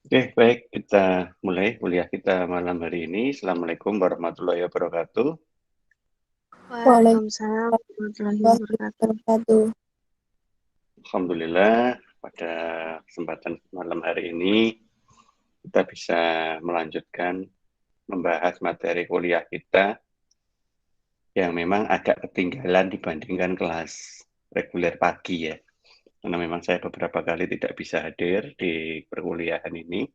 Oke, baik. Kita mulai kuliah kita malam hari ini. Assalamualaikum warahmatullahi wabarakatuh. Waalaikumsalam warahmatullahi Warahmatullahi wabarakatuh. wabarakatuh. Alhamdulillah, pada kesempatan malam hari ini kita bisa melanjutkan membahas materi kuliah kita yang memang agak ketinggalan dibandingkan kelas reguler pagi ya. Karena memang saya beberapa kali tidak bisa hadir di perkuliahan ini.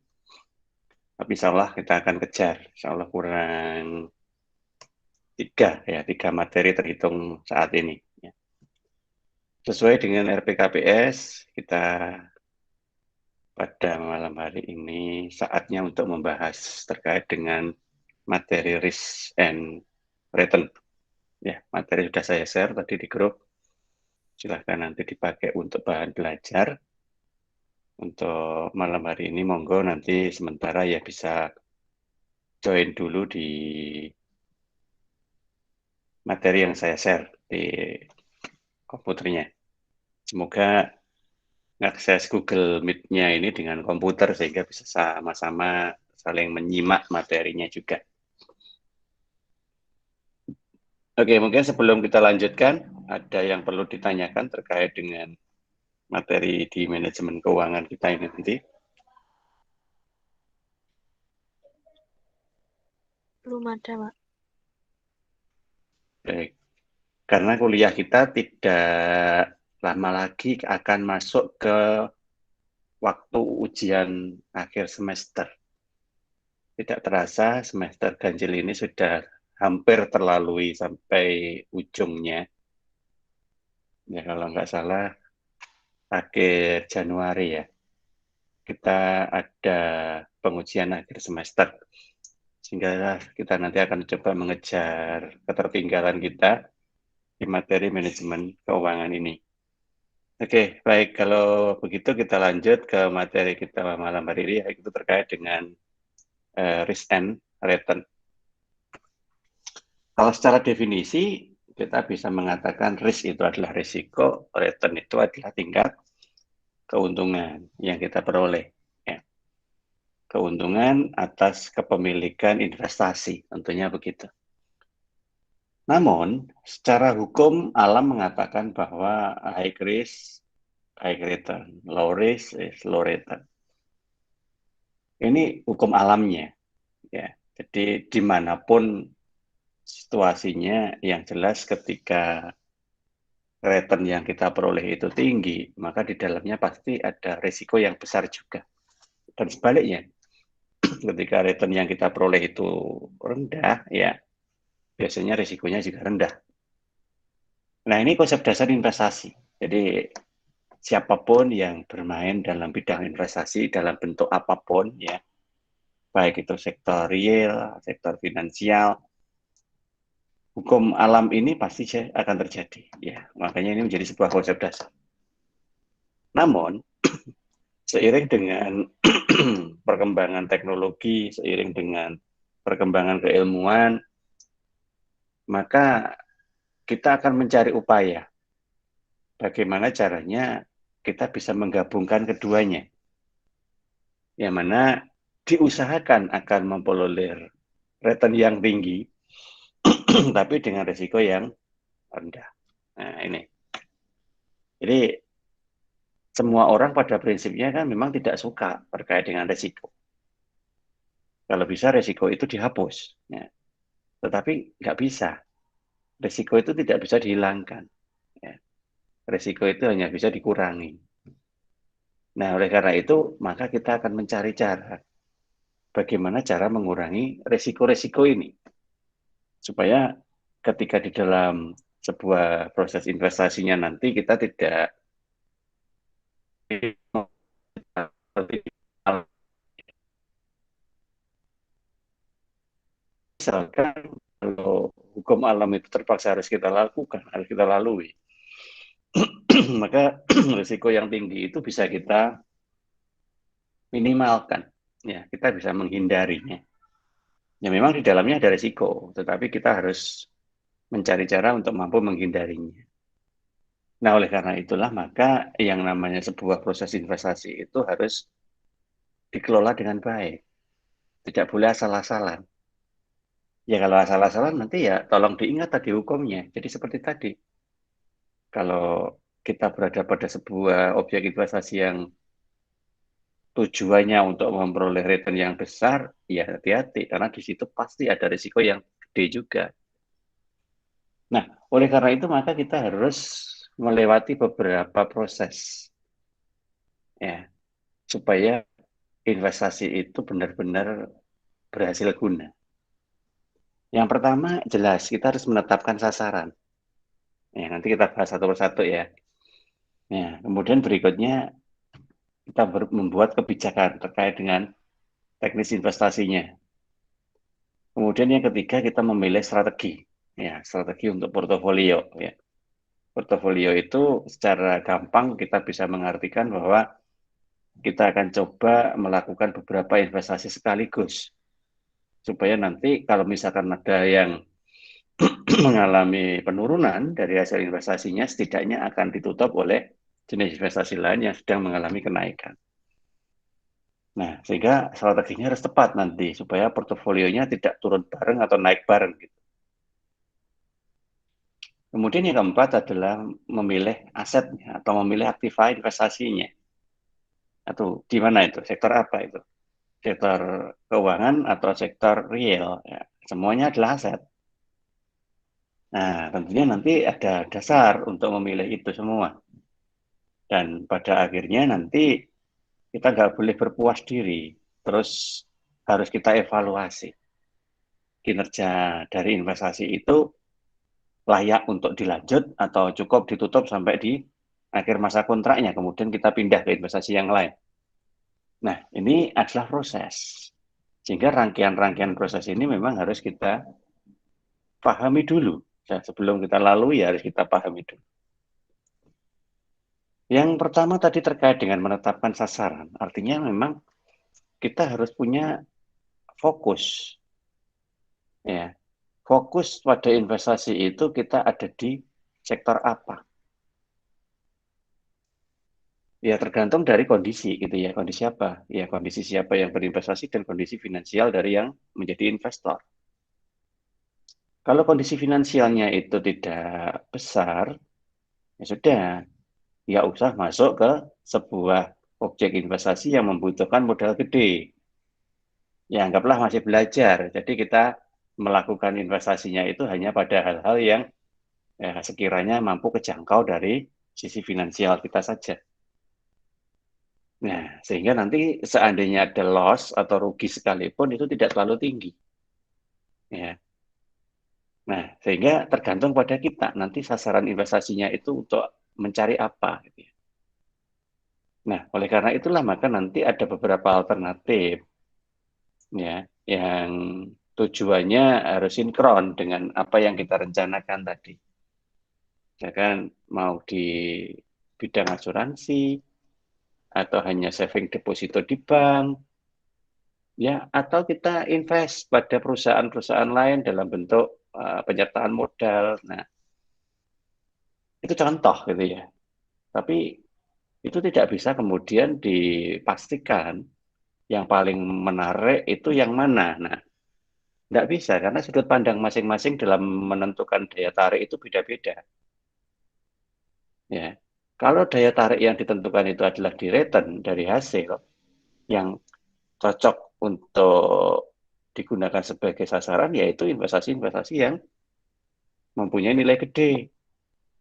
Tapi insya Allah kita akan kejar. Insya Allah kurang tiga materi terhitung saat ini. Sesuai dengan RPKPS, kita pada malam hari ini saatnya untuk membahas terkait dengan materi risk and return. Ya, materi sudah saya share tadi di grup. Silahkan nanti dipakai untuk bahan belajar. Untuk malam hari ini, monggo nanti sementara ya bisa join dulu di materi yang saya share di komputernya. Semoga akses Google Meet-nya ini dengan komputer sehingga bisa sama-sama saling menyimak materinya juga. Oke, mungkin sebelum kita lanjutkan, ada yang perlu ditanyakan terkait dengan materi di manajemen keuangan kita ini nanti. Belum ada, Pak. Baik. Karena kuliah kita tidak lama lagi akan masuk ke waktu ujian akhir semester. Tidak terasa semester ganjil ini sudah hampir terlalui sampai ujungnya. Ya kalau nggak salah akhir Januari ya. Kita ada pengujian akhir semester. Sehingga kita nanti akan coba mengejar ketertinggalan kita di materi manajemen keuangan ini. Oke, baik. Kalau begitu kita lanjut ke materi kita malam hari ini, yaitu terkait dengan risk and return. Kalau secara definisi, kita bisa mengatakan risk itu adalah risiko, return itu adalah tingkat keuntungan yang kita peroleh. Ya. Keuntungan atas kepemilikan investasi, tentunya begitu. Namun, secara hukum alam mengatakan bahwa high risk, high return, low risk is low return. Ini hukum alamnya, ya. Jadi dimanapun situasinya, yang jelas ketika return yang kita peroleh itu tinggi, maka di dalamnya pasti ada risiko yang besar juga. Dan sebaliknya, ketika return yang kita peroleh itu rendah, ya biasanya risikonya juga rendah. Nah, ini konsep dasar investasi. Jadi siapapun yang bermain dalam bidang investasi dalam bentuk apapun ya, baik itu sektor real, sektor finansial, hukum alam ini pasti akan terjadi ya. Makanya ini menjadi sebuah konsep dasar. Namun seiring dengan perkembangan teknologi, seiring dengan perkembangan keilmuan, maka kita akan mencari upaya bagaimana caranya kita bisa menggabungkan keduanya. Yang mana diusahakan akan memperoleh return yang tinggi, tapi dengan risiko yang rendah. Nah, ini. Jadi, semua orang pada prinsipnya kan memang tidak suka terkait dengan risiko. Kalau bisa risiko itu dihapus. Ya. Tetapi nggak bisa. Risiko itu tidak bisa dihilangkan. Ya. Risiko itu hanya bisa dikurangi. Nah, oleh karena itu, maka kita akan mencari cara. Bagaimana cara mengurangi risiko-risiko ini. Supaya ketika di dalam sebuah proses investasinya nanti kita tidak misalkan kalau hukum alam itu terpaksa harus kita lakukan, harus kita lalui, maka risiko yang tinggi itu bisa kita minimalkan, ya kita bisa menghindarinya. Ya memang di dalamnya ada risiko, tetapi kita harus mencari cara untuk mampu menghindarinya. Nah, oleh karena itulah maka yang namanya sebuah proses investasi itu harus dikelola dengan baik. Tidak boleh asal-asalan. Ya kalau asal-asalan nanti ya tolong diingat tadi hukumnya. Jadi seperti tadi, kalau kita berada pada sebuah objek investasi yang tujuannya untuk memperoleh return yang besar, ya hati-hati karena di situ pasti ada risiko yang gede juga. Nah, oleh karena itu maka kita harus melewati beberapa proses ya supaya investasi itu benar-benar berhasil guna. Yang pertama jelas kita harus menetapkan sasaran. Ya, nanti kita bahas satu persatu ya. Ya, kemudian berikutnya kita membuat kebijakan terkait dengan teknis investasinya. Kemudian yang ketiga kita memilih strategi. Ya, strategi untuk portofolio ya. Portofolio itu secara gampang kita bisa mengartikan bahwa kita akan coba melakukan beberapa investasi sekaligus. Supaya nanti kalau misalkan ada yang mengalami penurunan dari hasil investasinya, setidaknya akan ditutup oleh jenis investasi lain yang sedang mengalami kenaikan. Nah, sehingga strateginya harus tepat nanti, supaya portofolionya tidak turun bareng atau naik bareng. Gitu. Kemudian yang keempat adalah memilih asetnya atau memilih aktiva investasinya. Atau di mana itu? Sektor apa itu? Sektor keuangan atau sektor real? Ya, semuanya adalah aset. Nah, tentunya nanti ada dasar untuk memilih itu semua. Dan pada akhirnya nanti kita nggak boleh berpuas diri. Terus harus kita evaluasi. Kinerja dari investasi itu layak untuk dilanjut atau cukup ditutup sampai di akhir masa kontraknya. Kemudian kita pindah ke investasi yang lain. Nah, ini adalah proses. Sehingga rangkaian-rangkaian proses ini memang harus kita pahami dulu. Dan sebelum kita lalui ya harus kita pahami dulu. Yang pertama tadi terkait dengan menetapkan sasaran. Artinya memang kita harus punya fokus. Ya, fokus pada investasi itu kita ada di sektor apa. Ya tergantung dari kondisi gitu ya. Kondisi apa? Ya kondisi siapa yang berinvestasi dan kondisi finansial dari yang menjadi investor. Kalau kondisi finansialnya itu tidak besar, ya sudah, ya usah masuk ke sebuah objek investasi yang membutuhkan modal gede. Ya anggaplah masih belajar. Jadi kita melakukan investasinya itu hanya pada hal-hal yang ya, sekiranya mampu kejangkau dari sisi finansial kita saja. Nah, sehingga nanti seandainya ada loss atau rugi sekalipun itu tidak terlalu tinggi. Ya. Nah, sehingga tergantung pada kita nanti sasaran investasinya itu untuk mencari apa. Gitu ya. Nah, oleh karena itulah maka nanti ada beberapa alternatif ya yang tujuannya harus sinkron dengan apa yang kita rencanakan tadi. Ya kan, mau di bidang asuransi atau hanya saving deposito di bank, ya atau kita invest pada perusahaan-perusahaan lain dalam bentuk penyertaan modal. Nah, itu contoh gitu ya. Tapi itu tidak bisa kemudian dipastikan yang paling menarik itu yang mana. Nah, tidak bisa karena sudut pandang masing-masing dalam menentukan daya tarik itu beda-beda. Ya, kalau daya tarik yang ditentukan itu adalah di return dari hasil yang cocok untuk digunakan sebagai sasaran, yaitu investasi-investasi yang mempunyai nilai gede.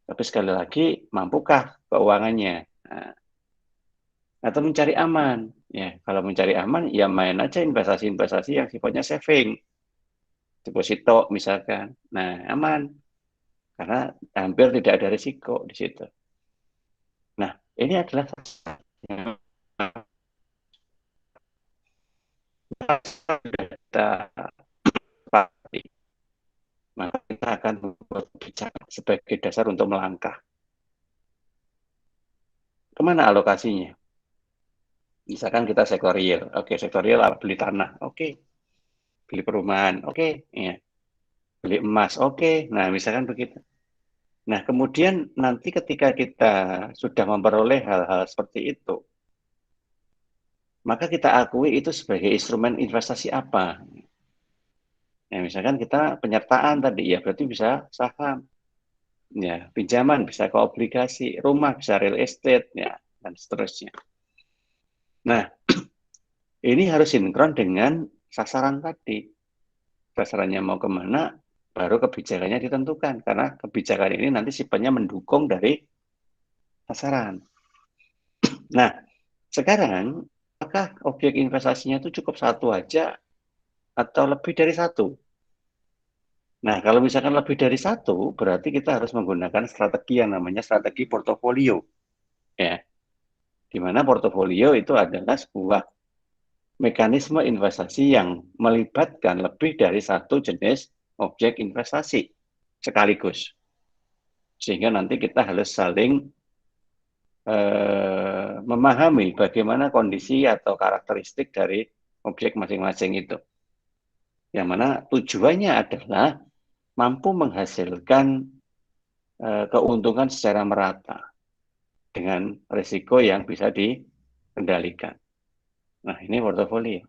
Tapi sekali lagi, mampukah keuangannya? Nah, atau mencari aman. Ya, kalau mencari aman, ya main aja investasi-investasi yang sifatnya saving. Deposito misalkan. Nah, aman. Karena hampir tidak ada risiko di situ. Nah, ini adalah yang kita pahami. Maka kita akan membuat kebijakan sebagai dasar untuk melangkah. Kemana alokasinya? Misalkan kita sektor real. Oke, sektor real beli tanah. Oke. Beli perumahan. Oke. Ya. Beli emas. Oke. Nah, misalkan begitu. Nah, kemudian nanti ketika kita sudah memperoleh hal-hal seperti itu, maka kita akui itu sebagai instrumen investasi apa. Nah, misalkan kita penyertaan tadi, ya berarti bisa saham, ya pinjaman bisa ke obligasi, rumah bisa real estate, ya dan seterusnya. Nah, ini harus sinkron dengan sasaran tadi. Sasarannya mau kemana, baru kebijakannya ditentukan. Karena kebijakan ini nanti sifatnya mendukung dari sasaran. Nah, sekarang, apakah objek investasinya itu cukup satu aja atau lebih dari satu? Nah, kalau misalkan lebih dari satu, berarti kita harus menggunakan strategi yang namanya strategi portofolio. Ya, di mana portofolio itu adalah sebuah mekanisme investasi yang melibatkan lebih dari satu jenis objek investasi sekaligus. Sehingga nanti kita harus saling memahami bagaimana kondisi atau karakteristik dari objek masing-masing itu. Yang mana tujuannya adalah mampu menghasilkan keuntungan secara merata dengan risiko yang bisa dikendalikan. Nah, ini portofolio.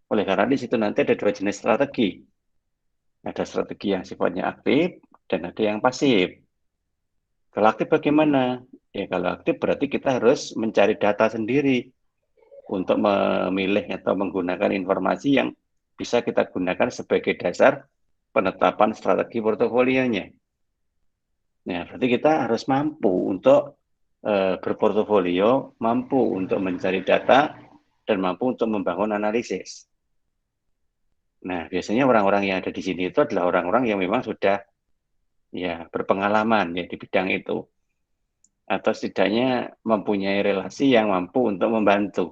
Oleh karena di situ nanti ada dua jenis strategi. Ada strategi yang sifatnya aktif dan ada yang pasif. Kalau aktif bagaimana? Ya, kalau aktif berarti kita harus mencari data sendiri untuk memilih atau menggunakan informasi yang bisa kita gunakan sebagai dasar penetapan strategi portofolionya. Nah, berarti kita harus mampu untuk berportofolio, mampu untuk mencari data, dan mampu untuk membangun analisis. Nah, biasanya orang-orang yang ada di sini itu adalah orang-orang yang memang sudah ya berpengalaman ya di bidang itu, atau setidaknya mempunyai relasi yang mampu untuk membantu.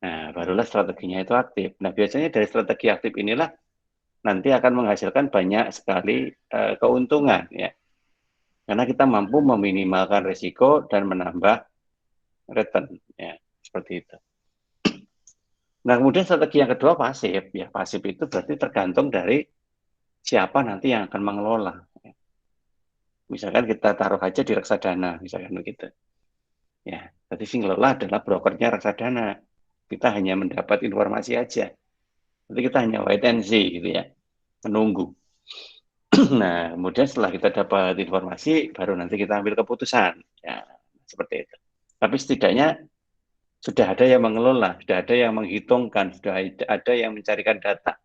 Nah, barulah strateginya itu aktif. Nah, biasanya dari strategi aktif inilah nanti akan menghasilkan banyak sekali keuntungan ya. Karena kita mampu meminimalkan risiko dan menambah return ya, seperti itu. Nah, kemudian strategi yang kedua pasif ya. Pasif itu berarti tergantung dari siapa nanti yang akan mengelola. Misalkan kita taruh aja di reksadana, misalkan begitu. Ya, berarti sing ngelola adalah brokernya reksadana. Kita hanya mendapat informasi aja. Jadi kita hanya wait and see gitu ya, menunggu. Nah, kemudian setelah kita dapat informasi, baru nanti kita ambil keputusan. Ya, seperti itu. Tapi setidaknya sudah ada yang mengelola, sudah ada yang menghitungkan, sudah ada yang mencarikan data.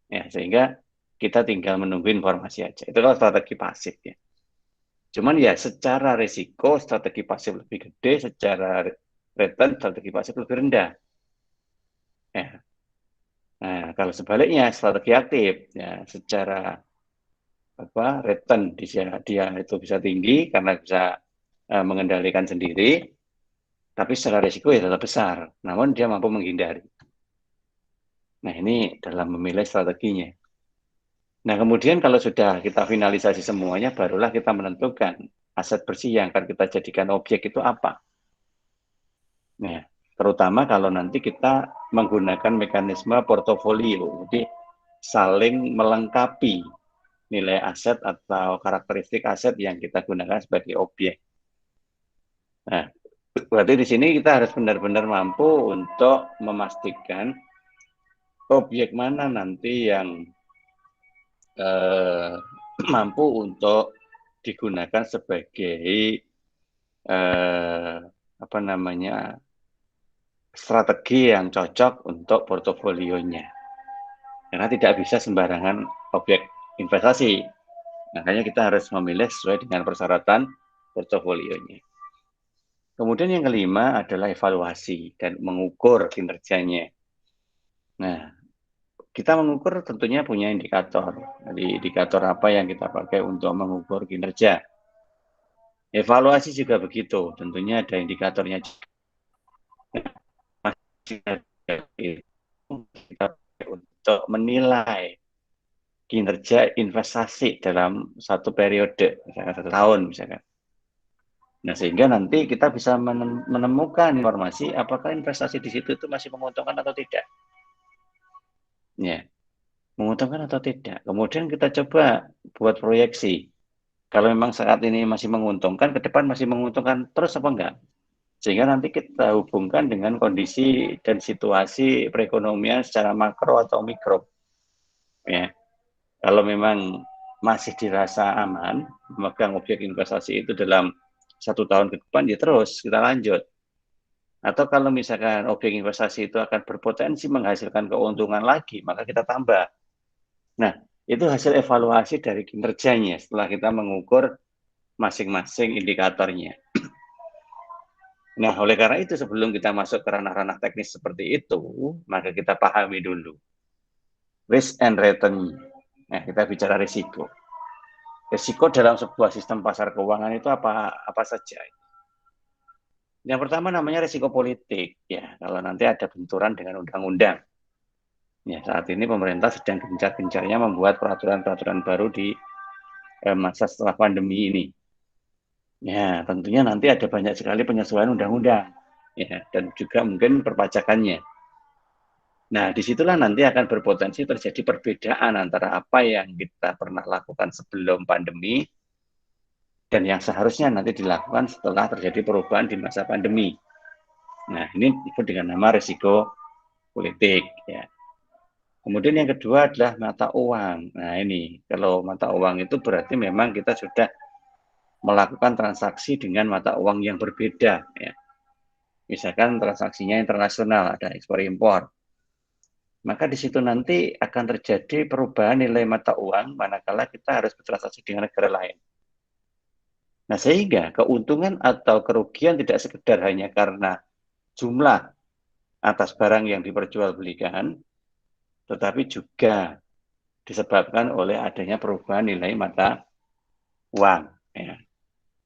Ya, sehingga kita tinggal menunggu informasi aja. Itu kalau strategi pasif ya. Cuman ya secara risiko strategi pasif lebih gede, secara return strategi pasif lebih rendah. Ya. Nah, kalau sebaliknya strategi aktif, ya secara return dia itu bisa tinggi karena bisa mengendalikan sendiri, tapi secara risiko ya tetap besar. Namun dia mampu menghindari. Nah, ini dalam memilih strateginya. Nah, kemudian kalau sudah kita finalisasi semuanya, barulah kita menentukan aset bersih yang akan kita jadikan objek itu apa. Nah, terutama kalau nanti kita menggunakan mekanisme portofolio, jadi saling melengkapi nilai aset atau karakteristik aset yang kita gunakan sebagai objek. Nah, berarti di sini kita harus benar-benar mampu untuk memastikan objek mana nanti yang mampu untuk digunakan sebagai strategi yang cocok untuk portofolionya. Karena tidak bisa sembarangan objek investasi. Makanya kita harus memilih sesuai dengan persyaratan portofolionya. Kemudian yang kelima adalah evaluasi dan mengukur kinerjanya. Nah, kita mengukur tentunya punya indikator. Jadi indikator apa yang kita pakai untuk mengukur kinerja. Evaluasi juga begitu, tentunya ada indikatornya. Kita untuk menilai kinerja investasi dalam satu periode, misalkan 1 tahun, misalkan. Nah, sehingga nanti kita bisa menemukan informasi apakah investasi di situ itu masih menguntungkan atau tidak. Ya, menguntungkan atau tidak. Kemudian kita coba buat proyeksi. Kalau memang saat ini masih menguntungkan, ke depan masih menguntungkan terus apa enggak? Sehingga nanti kita hubungkan dengan kondisi dan situasi perekonomian secara makro atau mikro. Ya, kalau memang masih dirasa aman memegang objek investasi itu dalam 1 tahun ke depan, ya terus kita lanjut. Atau kalau misalkan objek investasi itu akan berpotensi menghasilkan keuntungan lagi, maka kita tambah. Nah, itu hasil evaluasi dari kinerjanya setelah kita mengukur masing-masing indikatornya. Nah, oleh karena itu sebelum kita masuk ke ranah-ranah teknis seperti itu, maka kita pahami dulu risk and return. Nah, kita bicara risiko. Risiko dalam sebuah sistem pasar keuangan itu apa saja? Yang pertama namanya risiko politik, ya. Kalau nanti ada benturan dengan undang-undang. Ya, saat ini pemerintah sedang gencar-gencarnya membuat peraturan-peraturan baru di masa setelah pandemi ini. Ya, tentunya nanti ada banyak sekali penyesuaian undang-undang, ya, dan juga mungkin perpajakannya. Nah, disitulah nanti akan berpotensi terjadi perbedaan antara apa yang kita pernah lakukan sebelum pandemi dan yang seharusnya nanti dilakukan setelah terjadi perubahan di masa pandemi. Nah, ini disebut dengan nama risiko politik, ya. Kemudian yang kedua adalah mata uang. Nah, ini kalau mata uang itu berarti memang kita sudah melakukan transaksi dengan mata uang yang berbeda, ya. Misalkan transaksinya internasional, ada ekspor impor. Maka di situ nanti akan terjadi perubahan nilai mata uang manakala kita harus bertransaksi dengan negara lain. Nah, sehingga keuntungan atau kerugian tidak sekedar hanya karena jumlah atas barang yang diperjualbelikan, tetapi juga disebabkan oleh adanya perubahan nilai mata uang. Ya.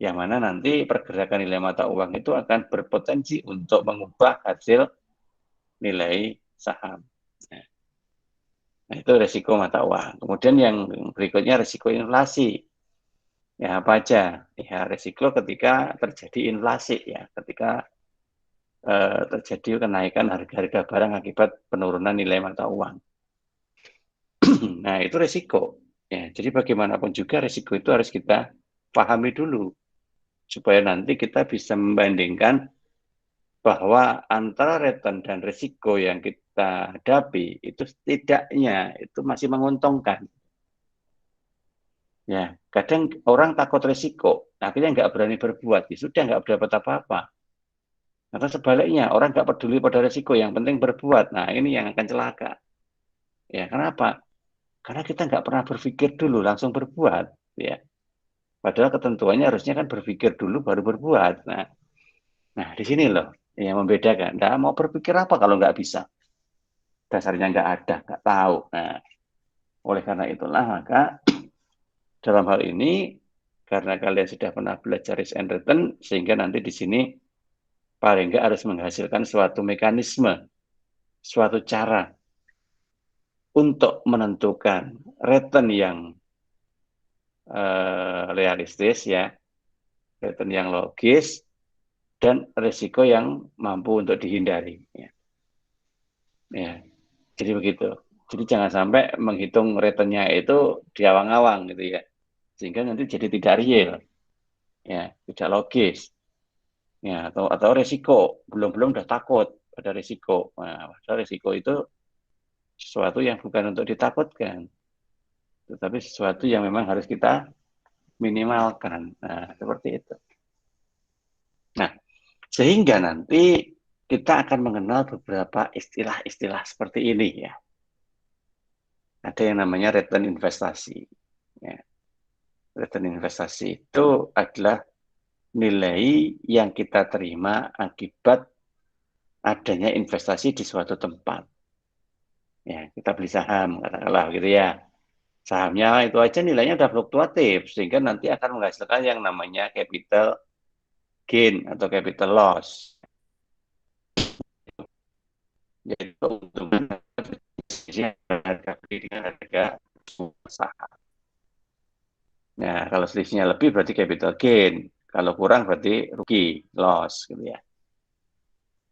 Yang mana nanti pergerakan nilai mata uang itu akan berpotensi untuk mengubah hasil nilai saham. Nah, itu risiko mata uang. Kemudian yang berikutnya risiko inflasi. Ya, apa aja? Ya, risiko ketika terjadi inflasi, ya, ketika terjadi kenaikan harga-harga barang akibat penurunan nilai mata uang. Nah, itu risiko. Ya, jadi bagaimanapun juga risiko itu harus kita pahami dulu supaya nanti kita bisa membandingkan bahwa antara return dan risiko yang kita hadapi itu setidaknya itu masih menguntungkan. Ya, kadang orang takut risiko, akhirnya nggak berani berbuat, ya sudah nggak dapat apa-apa. Atau sebaliknya, orang nggak peduli pada risiko, yang penting berbuat. Nah, ini yang akan celaka. Ya, kenapa? Karena kita nggak pernah berpikir dulu, langsung berbuat. Ya, padahal ketentuannya harusnya kan berpikir dulu baru berbuat. Nah, di sini loh yang membedakan. Nah, mau berpikir apa kalau nggak bisa? Dasarnya nggak ada, nggak tahu. Nah, oleh karena itulah maka dalam hal ini karena kalian sudah pernah belajar risk and return, sehingga nanti di sini paling nggak harus menghasilkan suatu mekanisme, suatu cara untuk menentukan return yang realistis, ya, return yang logis, dan risiko yang mampu untuk dihindari. Ya. Ya. Jadi begitu. Jadi jangan sampai menghitung returnnya itu di awang-awang gitu, ya, sehingga nanti jadi tidak real, ya, tidak logis, ya, atau risiko belum udah takut pada risiko. Nah, padahal risiko itu sesuatu yang bukan untuk ditakutkan, tetapi sesuatu yang memang harus kita minimalkan. Nah, seperti itu. Nah, sehingga nanti kita akan mengenal beberapa istilah-istilah seperti ini, ya. Ada yang namanya return investasi. Ya. Return investasi itu adalah nilai yang kita terima akibat adanya investasi di suatu tempat. Ya, kita beli saham, katakanlah gitu, ya. Sahamnya itu aja nilainya udah fluktuatif, sehingga nanti akan menghasilkan yang namanya capital gain atau capital loss. Jadi keuntungan harga beli dengan harga saham. Nah, kalau selisihnya lebih berarti capital gain, kalau kurang berarti rugi, loss, gitu, ya.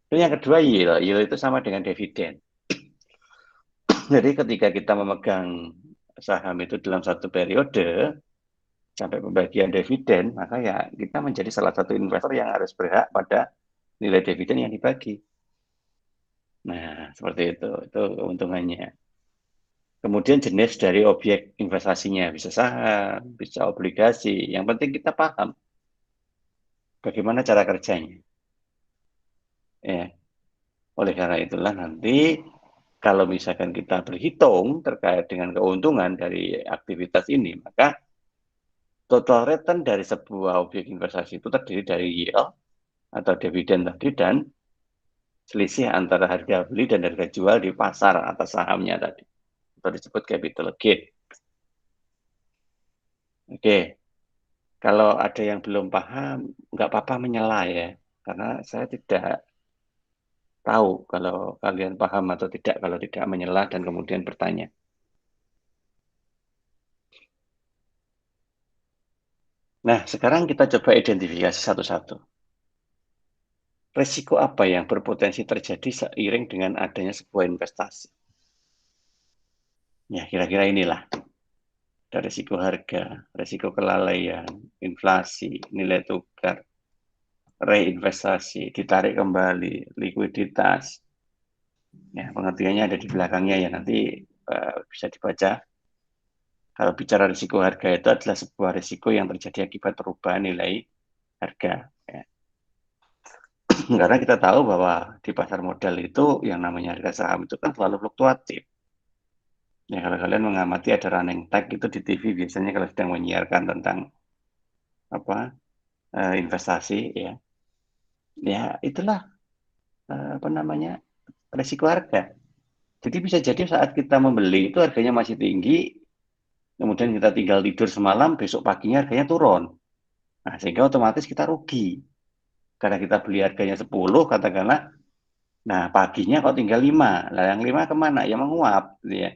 Itu yang kedua yield. Yield itu sama dengan dividen. Jadi ketika kita memegang saham itu dalam satu periode sampai pembagian dividen, maka ya kita menjadi salah satu investor yang harus berhak pada nilai dividen yang dibagi. Nah, seperti itu keuntungannya. Kemudian jenis dari objek investasinya, bisa saham, bisa obligasi. Yang penting kita paham bagaimana cara kerjanya. Ya, oleh karena itulah nanti kalau misalkan kita berhitung terkait dengan keuntungan dari aktivitas ini, maka total return dari sebuah objek investasi itu terdiri dari yield atau dividen tadi dan selisih antara harga beli dan harga jual di pasar atas sahamnya tadi. Itu disebut capital gain. Oke, kalau ada yang belum paham, nggak apa-apa menyela ya, karena saya tidak tahu kalau kalian paham atau tidak kalau tidak menyela dan kemudian bertanya. Nah, sekarang kita coba identifikasi satu-satu. Risiko apa yang berpotensi terjadi seiring dengan adanya sebuah investasi? Ya, kira-kira inilah. Ada risiko harga, risiko kelalaian, inflasi, nilai tukar, reinvestasi, ditarik kembali, likuiditas. Ya, pengertiannya ada di belakangnya ya, nanti bisa dibaca. Kalau bicara risiko harga itu adalah sebuah risiko yang terjadi akibat perubahan nilai harga. Ya. Karena kita tahu bahwa di pasar modal itu yang namanya harga saham itu kan selalu fluktuatif. Ya, kalau kalian mengamati ada running tag itu di TV biasanya kalau sedang menyiarkan tentang apa investasi ya, ya itulah apa namanya risiko harga. Jadi bisa jadi saat kita membeli itu harganya masih tinggi, kemudian kita tinggal tidur semalam, besok paginya harganya turun. Nah, sehingga otomatis kita rugi. Karena kita beli harganya 10, katakanlah, nah paginya kok tinggal 5. Nah, yang 5 kemana? Ya menguap. Gitu ya.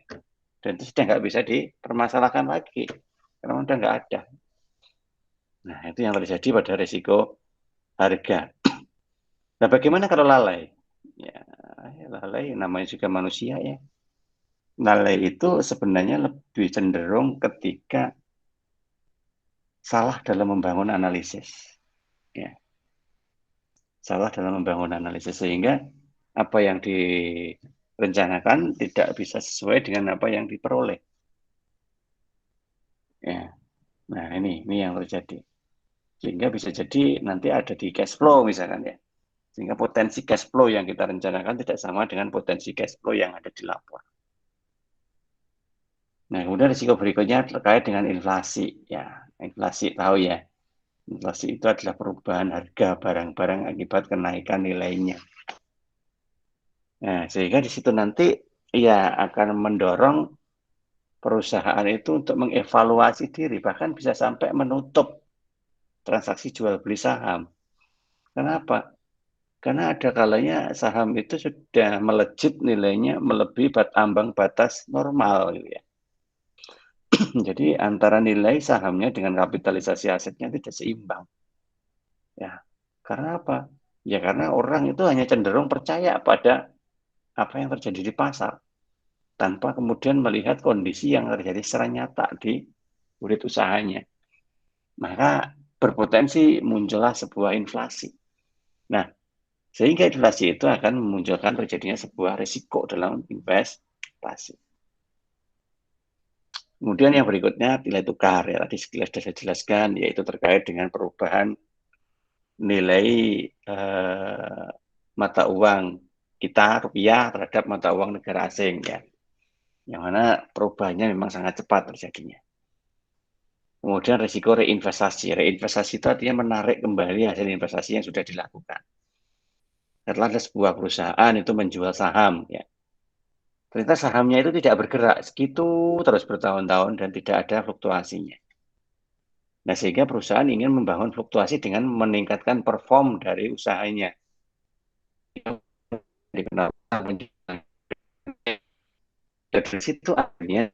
Dan itu sudah nggak bisa dipermasalahkan lagi. Karena udah nggak ada. Nah, itu yang terjadi pada risiko harga. Nah, bagaimana kalau lalai? Ya, lalai namanya juga manusia ya. Lalai itu sebenarnya lebih cenderung ketika salah dalam membangun analisis. Ya, salah dalam membangun analisis sehingga apa yang direncanakan tidak bisa sesuai dengan apa yang diperoleh. Ya, nah ini yang terjadi. Sehingga bisa jadi nanti ada di cash flow misalkan ya. Sehingga potensi cash flow yang kita rencanakan tidak sama dengan potensi cash flow yang ada di lapor. Nah, kemudian risiko berikutnya terkait dengan inflasi. Ya, inflasi tahu ya. Inflasi itu adalah perubahan harga barang-barang akibat kenaikan nilainya. Nah, sehingga di situ nanti ya akan mendorong perusahaan itu untuk mengevaluasi diri, bahkan bisa sampai menutup transaksi jual beli saham. Kenapa? Karena ada kalanya saham itu sudah melejit nilainya melebihi ambang batas normal gitu ya. Jadi antara nilai sahamnya dengan kapitalisasi asetnya tidak seimbang. Ya, karena apa? Ya karena orang itu hanya cenderung percaya pada apa yang terjadi di pasar tanpa kemudian melihat kondisi yang terjadi secara nyata di unit usahanya. Maka berpotensi muncullah sebuah inflasi. Nah, sehingga inflasi itu akan memunculkan terjadinya sebuah risiko dalam investasi. Kemudian yang berikutnya nilai tukar ya tadi sudah saya jelaskan yaitu terkait dengan perubahan nilai mata uang kita rupiah terhadap mata uang negara asing ya. Yang mana perubahannya memang sangat cepat terjadinya. Kemudian risiko reinvestasi. Reinvestasi itu artinya menarik kembali hasil investasi yang sudah dilakukan. Setelah ada sebuah perusahaan itu menjual saham ya. Ternyata sahamnya itu tidak bergerak segitu terus bertahun-tahun dan tidak ada fluktuasinya. Nah, sehingga perusahaan ingin membangun fluktuasi dengan meningkatkan perform dari usahanya. Dikenal dari situ akhirnya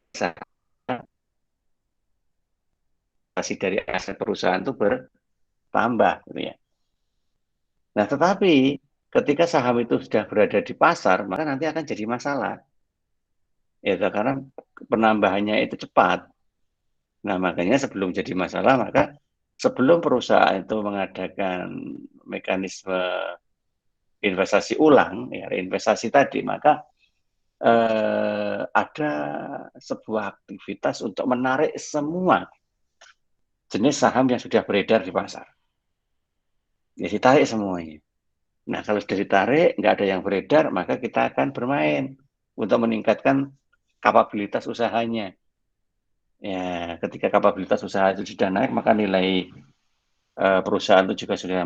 dari aset perusahaan itu bertambah gitu ya. Nah, tetapi ketika saham itu sudah berada di pasar, maka nanti akan jadi masalah. Ya, karena penambahannya itu cepat. Nah, makanya sebelum jadi masalah, maka sebelum perusahaan itu mengadakan mekanisme investasi ulang, ya reinvestasi tadi, maka ada sebuah aktivitas untuk menarik semua jenis saham yang sudah beredar di pasar. Ya ditarik semuanya. Nah, kalau sudah ditarik, nggak ada yang beredar, maka kita akan bermain untuk meningkatkan kapabilitas usahanya. Ya, ketika kapabilitas usaha itu sudah naik, maka nilai perusahaan itu juga sudah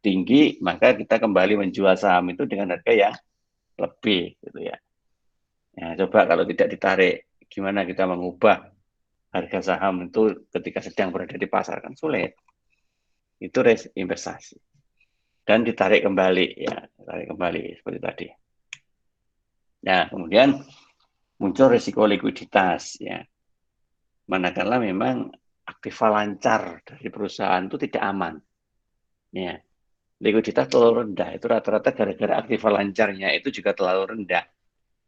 tinggi, maka kita kembali menjual saham itu dengan harga yang lebih, gitu ya. Ya, coba kalau tidak ditarik, gimana kita mengubah harga saham itu ketika sedang berada di pasar, kan sulit. Itu investasi. Dan ditarik kembali, ya, ditarik kembali seperti tadi. Nah, kemudian muncul risiko likuiditas, ya. Manakala memang aktiva lancar dari perusahaan itu tidak aman. Ya, likuiditas terlalu rendah. Itu rata-rata gara-gara aktiva lancarnya itu juga terlalu rendah.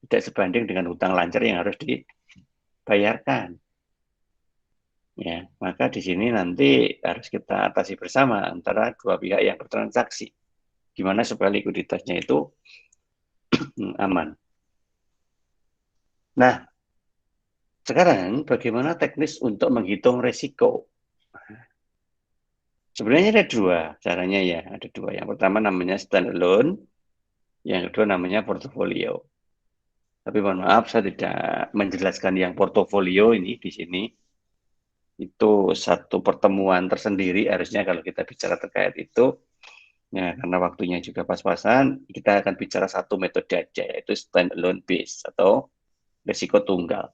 Tidak sebanding dengan hutang lancar yang harus dibayarkan. Ya, maka di sini nanti harus kita atasi bersama antara dua pihak yang bertransaksi. Gimana supaya likuiditasnya itu aman. Nah, sekarang bagaimana teknis untuk menghitung risiko? Sebenarnya ada dua caranya ya, ada dua. Yang pertama namanya standalone, yang kedua namanya portofolio. Tapi mohon maaf, saya tidak menjelaskan yang portofolio ini di sini. Itu satu pertemuan tersendiri harusnya kalau kita bicara terkait itu. Ya, karena waktunya juga pas-pasan, kita akan bicara satu metode aja, yaitu standalone base atau risiko tunggal.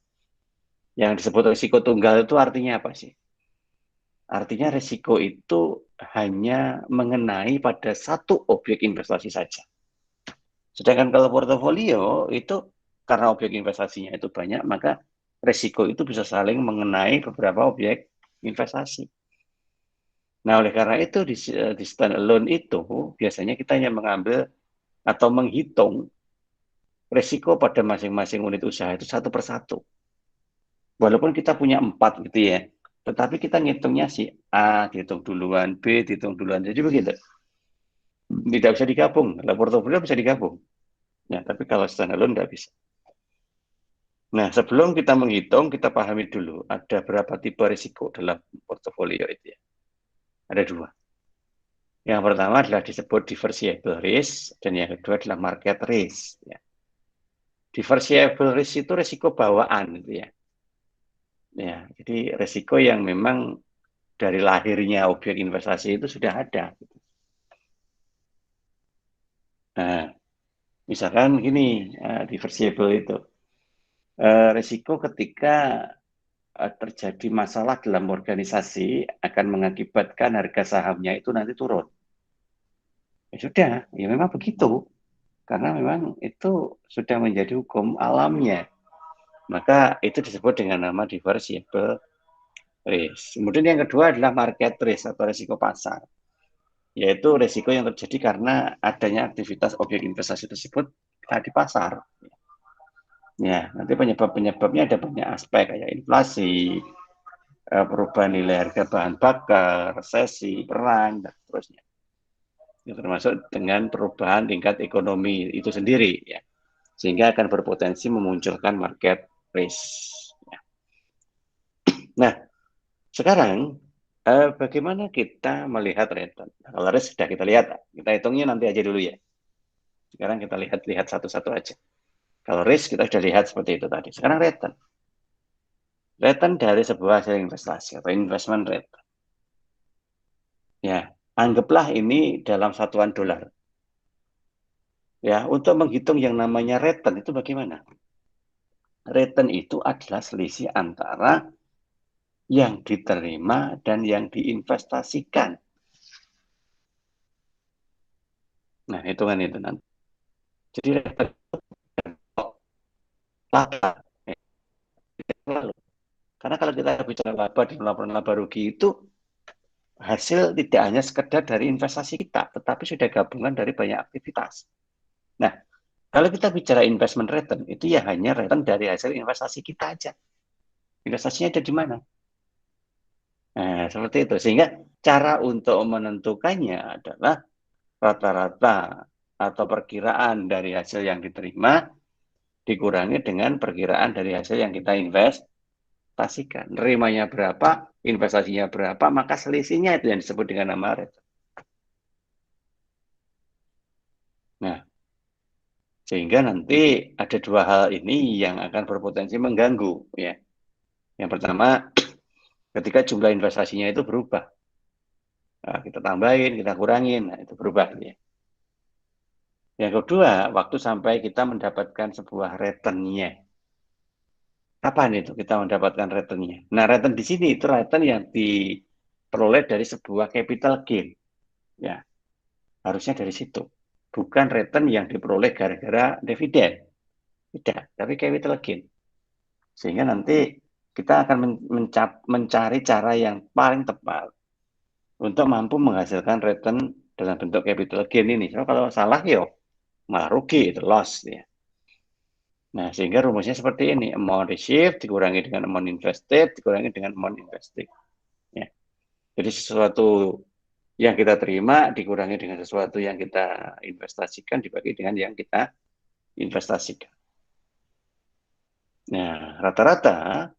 Yang disebut risiko tunggal itu artinya apa sih? Artinya risiko itu hanya mengenai pada satu objek investasi saja. Sedangkan kalau portofolio itu karena objek investasinya itu banyak, maka risiko itu bisa saling mengenai beberapa objek investasi. Nah, oleh karena itu di standalone itu biasanya kita hanya mengambil atau menghitung risiko pada masing-masing unit usaha itu satu persatu. Walaupun kita punya 4 gitu ya, tetapi kita ngitungnya si A dihitung duluan, B dihitung duluan. Jadi begitu. Tidak bisa digabung. Kalau portofolio bisa digabung. Ya, tapi kalau standalone tidak bisa. Nah, sebelum kita menghitung, kita pahami dulu ada berapa tipe risiko dalam portofolio itu ya. Ada dua. Yang pertama adalah disebut diversible risk, dan yang kedua adalah market risk. Ya. Diversible risk itu risiko bawaan gitu ya. Ya, jadi risiko yang memang dari lahirnya objek investasi itu sudah ada. Nah, misalkan gini, diversible itu. Risiko ketika terjadi masalah dalam organisasi akan mengakibatkan harga sahamnya itu nanti turun. Ya sudah, ya memang begitu. Karena memang itu sudah menjadi hukum alamnya. Maka itu disebut dengan nama diversible risk. Kemudian yang kedua adalah market risk atau risiko pasar. Yaitu risiko yang terjadi karena adanya aktivitas objek investasi tersebut di pasar. Ya, nanti penyebab-penyebabnya ada banyak aspek kayak inflasi, perubahan nilai harga bahan bakar, resesi, perang, dan seterusnya. Itu termasuk dengan perubahan tingkat ekonomi itu sendiri, ya, sehingga akan berpotensi memunculkan market risk. Ya. Nah, sekarang bagaimana kita melihat return? Nah, kalau risk sudah kita lihat, kita hitungnya nanti aja dulu ya. Sekarang kita lihat satu-satu aja. Kalau risk kita sudah lihat seperti itu tadi. Sekarang return. Return dari sebuah hasil investasi atau investment rate. Ya, anggaplah ini dalam satuan dolar. Ya, untuk menghitung yang namanya return itu bagaimana? Return itu adalah selisih antara yang diterima dan yang diinvestasikan. Nah, hitungan itu nanti. Jadi return laba. Karena kalau kita bicara laba dan laba rugi itu hasil tidak hanya sekedar dari investasi kita, tetapi sudah gabungan dari banyak aktivitas. Nah, kalau kita bicara investment return, itu ya hanya return dari hasil investasi kita aja. Investasinya ada di mana? Nah, seperti itu. Sehingga cara untuk menentukannya adalah rata-rata atau perkiraan dari hasil yang diterima dikurangi dengan perkiraan dari hasil yang kita investasikan. Nerimanya berapa, investasinya berapa, maka selisihnya itu yang disebut dengan nama return. Nah, sehingga nanti ada dua hal ini yang akan berpotensi mengganggu. Ya. Yang pertama, ketika jumlah investasinya itu berubah. Nah, kita tambahin, kita kurangin, nah, itu berubah. Ya. Yang kedua, waktu sampai kita mendapatkan sebuah return-nya. Kapan itu kita mendapatkan return-nya? Nah, return di sini itu return yang diperoleh dari sebuah capital gain. Ya, harusnya dari situ. Bukan return yang diperoleh gara-gara dividen. Tidak, tapi capital gain. Sehingga nanti kita akan mencari cara yang paling tepat untuk mampu menghasilkan return dalam bentuk capital gain ini. So, kalau salah, yo malah rugi, itu loss. Ya. Nah, sehingga rumusnya seperti ini. Amount received dikurangi dengan amount invested, dikurangi dengan amount invested. Ya. Jadi sesuatu yang kita terima dikurangi dengan sesuatu yang kita investasikan dibagi dengan yang kita investasikan. Nah, rata-rata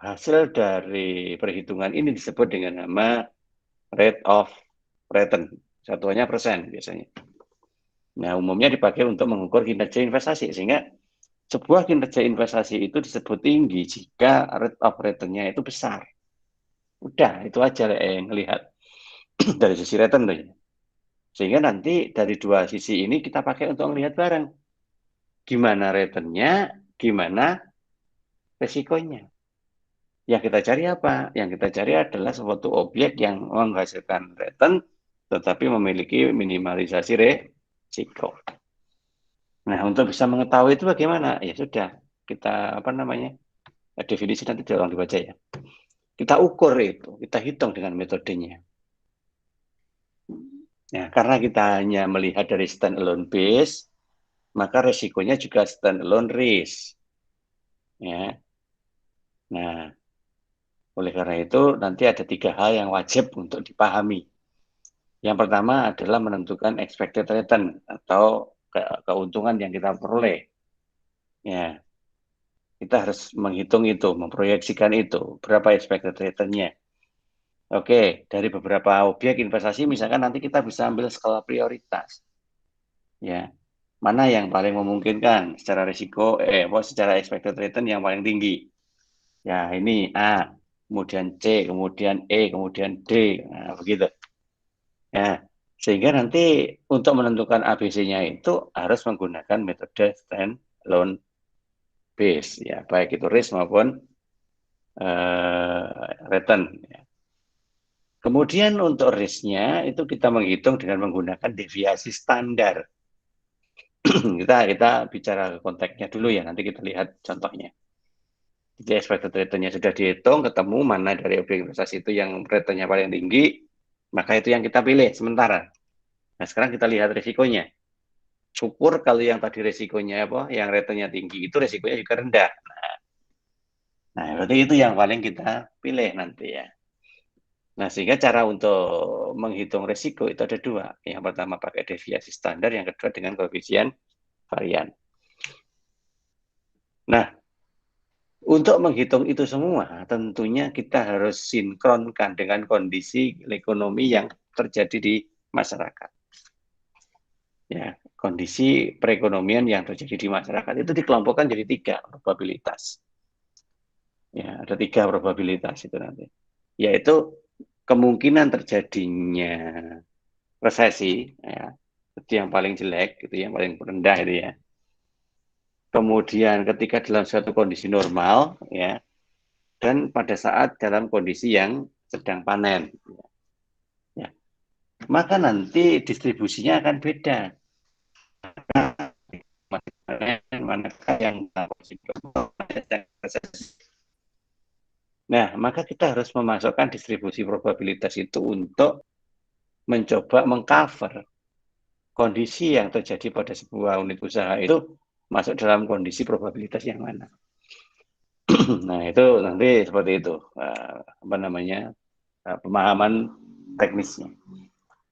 hasil dari perhitungan ini disebut dengan nama rate of return. Satuannya persen biasanya. Nah, umumnya dipakai untuk mengukur kinerja investasi, sehingga sebuah kinerja investasi itu disebut tinggi jika rate of return-nya itu besar. Udah, itu aja yang lihat dari sisi return. Sehingga nanti dari dua sisi ini kita pakai untuk melihat bareng. Gimana return-nya, gimana resikonya. Yang kita cari apa? Yang kita cari adalah suatu objek yang menghasilkan return, tetapi memiliki minimalisasi resiko. Nah, untuk bisa mengetahui itu bagaimana? Ya sudah, kita definisi nanti tolong dibaca ya. Kita ukur itu, kita hitung dengan metodenya. Nah, karena kita hanya melihat dari standalone base, maka resikonya juga standalone risk. Ya. Nah, oleh karena itu nanti ada 3 hal yang wajib untuk dipahami. Yang pertama adalah menentukan expected return atau keuntungan yang kita peroleh. Ya, kita harus menghitung itu, memproyeksikan itu, berapa expected return-nya. Oke, dari beberapa objek investasi misalkan nanti kita bisa ambil skala prioritas. Ya, mana yang paling memungkinkan secara risiko, secara expected return yang paling tinggi. Ya, ini A, kemudian C, kemudian E, kemudian D, nah, begitu. Ya, sehingga nanti untuk menentukan ABC-nya itu harus menggunakan metode standalone base, ya, baik itu risk maupun return. Ya. Kemudian untuk risk-nya itu kita menghitung dengan menggunakan deviasi standar. kita bicara konteksnya dulu ya, nanti kita lihat contohnya. Jadi expected return-nya sudah dihitung, ketemu mana dari objek investasi itu yang return-nya paling tinggi, maka itu yang kita pilih sementara. Nah, sekarang kita lihat risikonya. Syukur kalau yang tadi risikonya yang return-nya tinggi itu risikonya juga rendah. Nah, berarti itu yang paling kita pilih nanti ya. Nah, sehingga cara untuk menghitung risiko itu ada 2. Yang pertama pakai deviasi standar, yang kedua dengan koefisien varian. Nah, untuk menghitung itu semua, tentunya kita harus sinkronkan dengan kondisi ekonomi yang terjadi di masyarakat. Ya, kondisi perekonomian yang terjadi di masyarakat itu dikelompokkan jadi 3 probabilitas. Ya, ada 3 probabilitas itu nanti. Yaitu kemungkinan terjadinya resesi, ya, itu yang paling jelek, itu yang paling rendah itu ya. Kemudian ketika dalam suatu kondisi normal, ya, dan pada saat dalam kondisi yang sedang panen, ya, maka nanti distribusinya akan beda. Manakah yang Nah, maka kita harus memasukkan distribusi probabilitas itu untuk mencoba mengcover kondisi yang terjadi pada sebuah unit usaha itu masuk dalam kondisi probabilitas yang mana. Nah, itu nanti seperti itu, pemahaman teknisnya.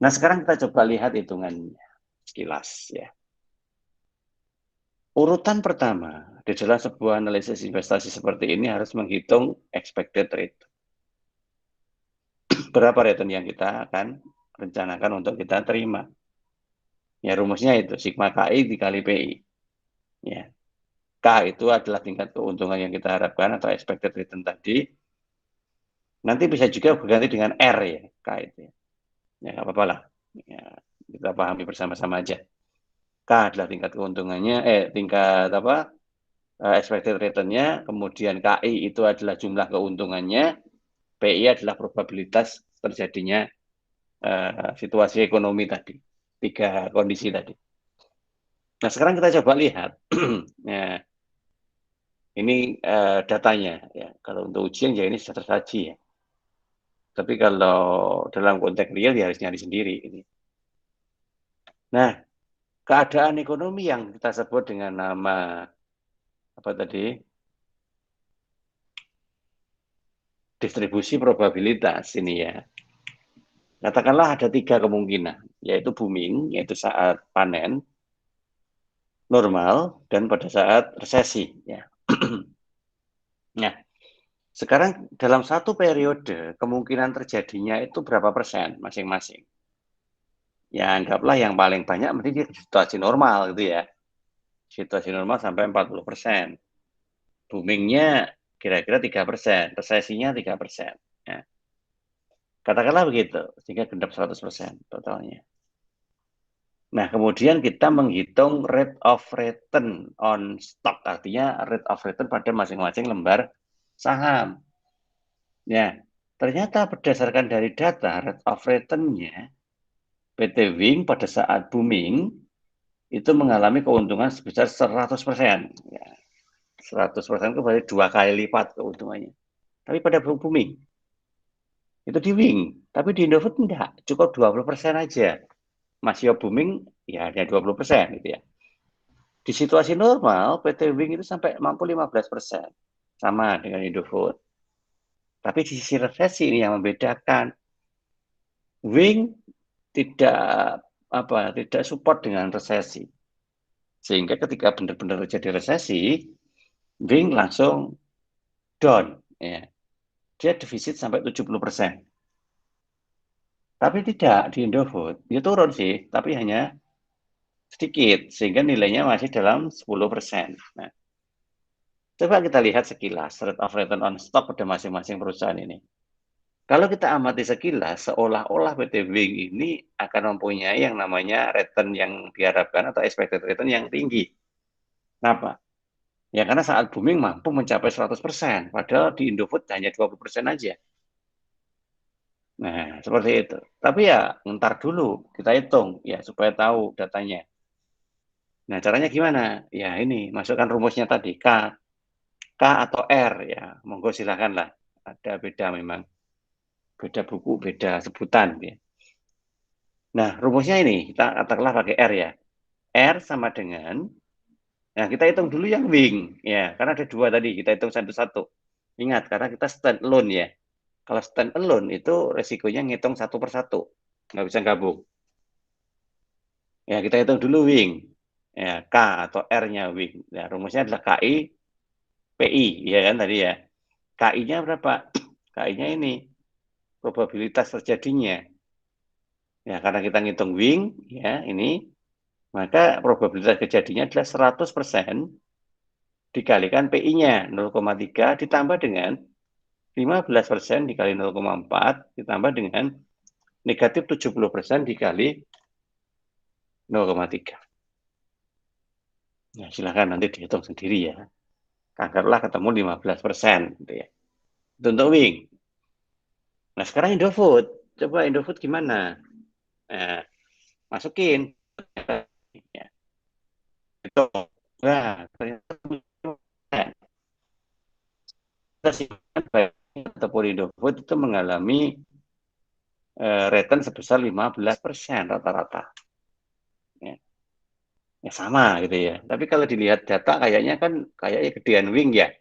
Nah, sekarang kita coba lihat hitungannya sekilas ya. Urutan pertama di dalam sebuah analisis investasi seperti ini harus menghitung expected rate. Berapa return yang kita akan rencanakan untuk kita terima. Ya, rumusnya itu sigma KI dikali PI. Ya. K itu adalah tingkat keuntungan yang kita harapkan atau expected return tadi. Nanti bisa juga berganti dengan R ya, K itu. Ya, nggak apa-apa lah. Ya, kita pahami bersama-sama aja. K adalah tingkat keuntungannya, tingkat apa? Expected return-nya, kemudian KI itu adalah jumlah keuntungannya, PI adalah probabilitas terjadinya situasi ekonomi tadi, 3 kondisi tadi. Nah, sekarang kita coba lihat. Nah, ini datanya ya. Kalau untuk ujian ya ini sudah tersaji ya. Tapi kalau dalam konteks real ya harus nyari sendiri ini. Nah, keadaan ekonomi yang kita sebut dengan nama apa tadi? Distribusi probabilitas ini ya. Katakanlah ada 3 kemungkinan, yaitu booming, yaitu saat panen, normal, dan pada saat resesi. Ya. Nah, sekarang dalam satu periode, kemungkinan terjadinya itu berapa persen masing-masing. Ya, anggaplah yang paling banyak mesti di situasi normal gitu ya. Situasi normal sampai 40%. Boomingnya kira-kira 3%, resesinya 3%. Ya. Katakanlah begitu, sehingga genap 100% totalnya. Nah, kemudian kita menghitung rate of return on stock, artinya rate of return pada masing-masing lembar saham. Ya, ternyata berdasarkan dari data rate of return-nya, PT Wing pada saat booming itu mengalami keuntungan sebesar 100%. Ya, 100% itu berarti 2 kali lipat keuntungannya. Tapi pada booming, itu di Wing. Tapi di Indofood enggak, cukup 20% aja. Masih booming, ya hanya 20% gitu ya. Di situasi normal, PT Wing itu sampai mampu 15%. Sama dengan Indofood. Tapi di sisi resesi ini yang membedakan. Wing tidak support dengan resesi. Sehingga ketika benar-benar terjadi resesi, Wing langsung down. Ya. Dia defisit sampai 70%. Tapi tidak di Indofood. Dia turun sih, tapi hanya sedikit. Sehingga nilainya masih dalam 10%. Nah, coba kita lihat sekilas rate of return on stock pada masing-masing perusahaan ini. Kalau kita amati sekilas, seolah-olah PT Wing ini akan mempunyai yang namanya return yang diharapkan atau expected return yang tinggi. Kenapa? Ya karena saat booming mampu mencapai 100%, padahal di Indofood hanya 20% aja. Nah, seperti itu. Tapi ya, ntar dulu kita hitung ya supaya tahu datanya. Nah, caranya gimana? Ya ini, masukkan rumusnya tadi, K atau R ya. Monggo silakan lah. Ada beda memang. Beda buku, beda sebutan ya. Nah, rumusnya ini, kita katakanlah pakai R ya. R sama dengan, nah kita hitung dulu yang wing, ya, karena ada 2 tadi, kita hitung satu-satu. Ingat, karena kita stand alone ya. Kalau stand alone itu resikonya ngitung satu per satu, nggak bisa gabung. Ya, kita hitung dulu wing, ya, K atau R-nya wing. Ya, rumusnya adalah KI, PI, ya kan tadi ya. KI-nya berapa? KI-nya ini, probabilitas terjadinya. Ya, karena kita ngitung wing, ya, ini maka probabilitas kejadiannya adalah 100% dikalikan PI-nya 0,3 ditambah dengan 15% dikali 0,4 ditambah dengan negatif 70% dikali 0,3. Nah, silakan nanti dihitung sendiri ya. Anggaplah ketemu 15% gitu ya. Itu untuk wing. Nah, sekarang Indofood. Coba Indofood gimana? Nah, masukin. Ya. Itu. Nah, ternyata ataupun Indofood itu mengalami return sebesar 15% rata-rata. Ya. Ya sama gitu ya. Tapi kalau dilihat data kayaknya kan kayaknya gedean wing ya.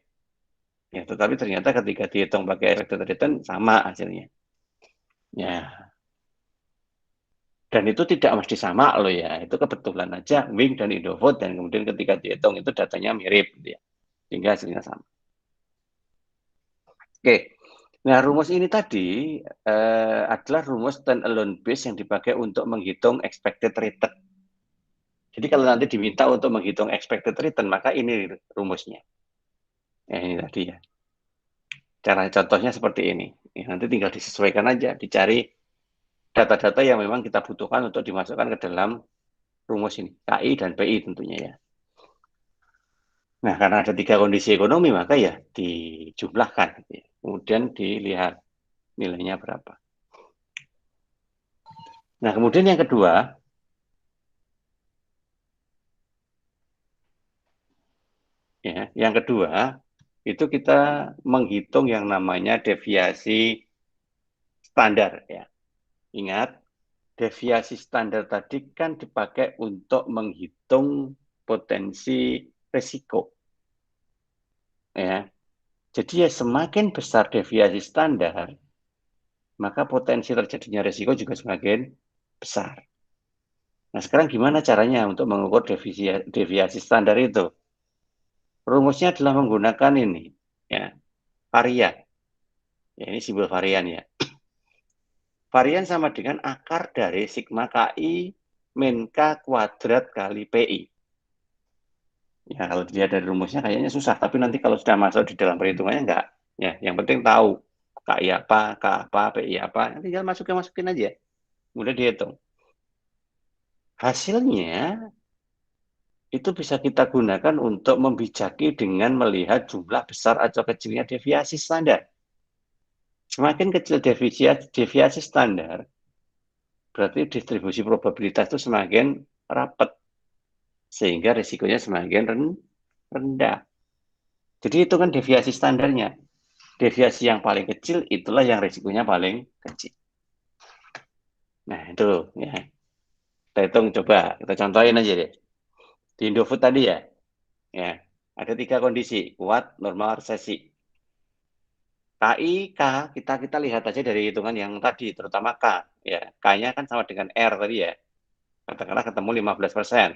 Ya, tetapi ternyata ketika dihitung pakai expected return sama hasilnya. Ya. Dan itu tidak mesti sama loh ya, itu kebetulan aja Wing dan Indofood dan kemudian ketika dihitung itu datanya mirip gitu ya, sehingga hasilnya sama. Oke, nah rumus ini tadi adalah rumus stand-alone base yang dipakai untuk menghitung expected return. Jadi kalau nanti diminta untuk menghitung expected return, maka ini rumusnya. Ya, ini tadi ya. Cara contohnya seperti ini. Ya, nanti tinggal disesuaikan aja, dicari data-data yang memang kita butuhkan untuk dimasukkan ke dalam rumus ini, KI dan PI tentunya ya. Nah, karena ada 3 kondisi ekonomi, maka ya dijumlahkan. Ya. Kemudian dilihat nilainya berapa. Nah, kemudian yang kedua, ya, yang kedua itu kita menghitung yang namanya deviasi standar. Ya. Ingat, deviasi standar tadi kan dipakai untuk menghitung potensi risiko. Ya. Jadi ya semakin besar deviasi standar, maka potensi terjadinya risiko juga semakin besar. Nah, sekarang gimana caranya untuk mengukur deviasi standar itu? Rumusnya adalah menggunakan ini, ya, varian. Ya, ini simbol varian ya. Varian sama dengan akar dari sigma KI min K kuadrat kali PI. Ya, kalau dilihat dari rumusnya kayaknya susah, tapi nanti kalau sudah masuk di dalam perhitungannya enggak. Ya, yang penting tahu KI apa, K apa, PI apa, tinggal masukin aja. Kemudian dihitung. Hasilnya itu bisa kita gunakan untuk membijaki dengan melihat jumlah besar atau kecilnya deviasi standar. Semakin kecil deviasi standar, berarti distribusi probabilitas itu semakin rapat, sehingga risikonya semakin rendah. Jadi itu kan deviasi standarnya. Deviasi yang paling kecil itulah yang risikonya paling kecil. Nah itu ya. Kita hitung coba, kita contohin aja deh. Di Indofood tadi ya, ada 3 kondisi, kuat, normal, resesi. KI, K, kita lihat aja dari hitungan yang tadi, terutama K. Ya, K-nya kan sama dengan R tadi ya. Katakanlah ketemu 15%.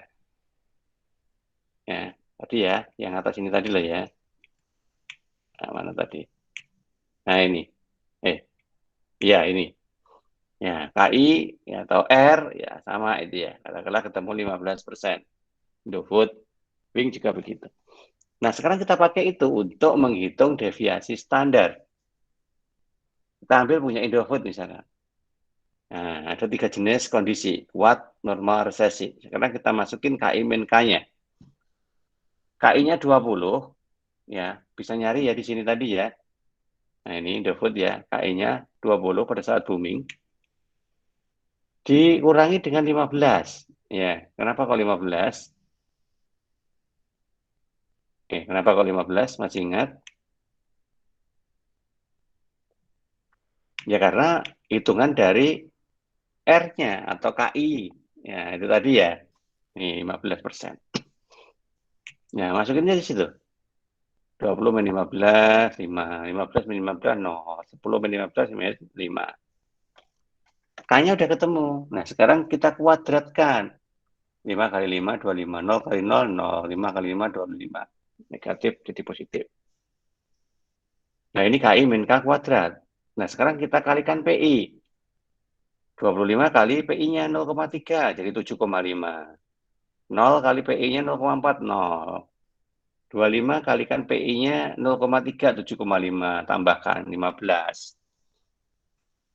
Ya, tadi ya, yang atas ini tadi loh ya. Nah, mana tadi? Nah, ini. Ya ini. Ya, KI ya, atau R ya sama itu ya. Katakanlah ketemu 15%. Indofood, Wing juga begitu. Nah, sekarang kita pakai itu untuk menghitung deviasi standar. Kita ambil punya Indofood misalnya. Nah, ada 3 jenis kondisi, kuat, normal, resesi. Sekarang kita masukin KI min K-nya. KI-nya 20, ya, bisa nyari ya di sini tadi ya. Nah, ini Indofood ya, KI-nya 20 pada saat booming. Dikurangi dengan 15. Ya, kenapa kok 15? Kenapa kok 15? Masih ingat? Ya, karena hitungan dari R-nya atau KI. Ya, itu tadi ya. Ini 15%. Ya, masukinnya di situ. 20 min 15, 5. 15 min 15, 0. 10 min 15, 5. K-nya udah ketemu. Nah, sekarang kita kuadratkan. 5 kali 5, 25. 0 kali 0, 0. 5 kali 5, 25. Negatif jadi positif. Nah, ini KI min K kuadrat. Nah, sekarang kita kalikan PI. 25 kali PI-nya 0,3, jadi 7,5. 0 kali PI-nya 0,4, 0. 25 kalikan PI-nya 0,3, 7,5. Tambahkan 15.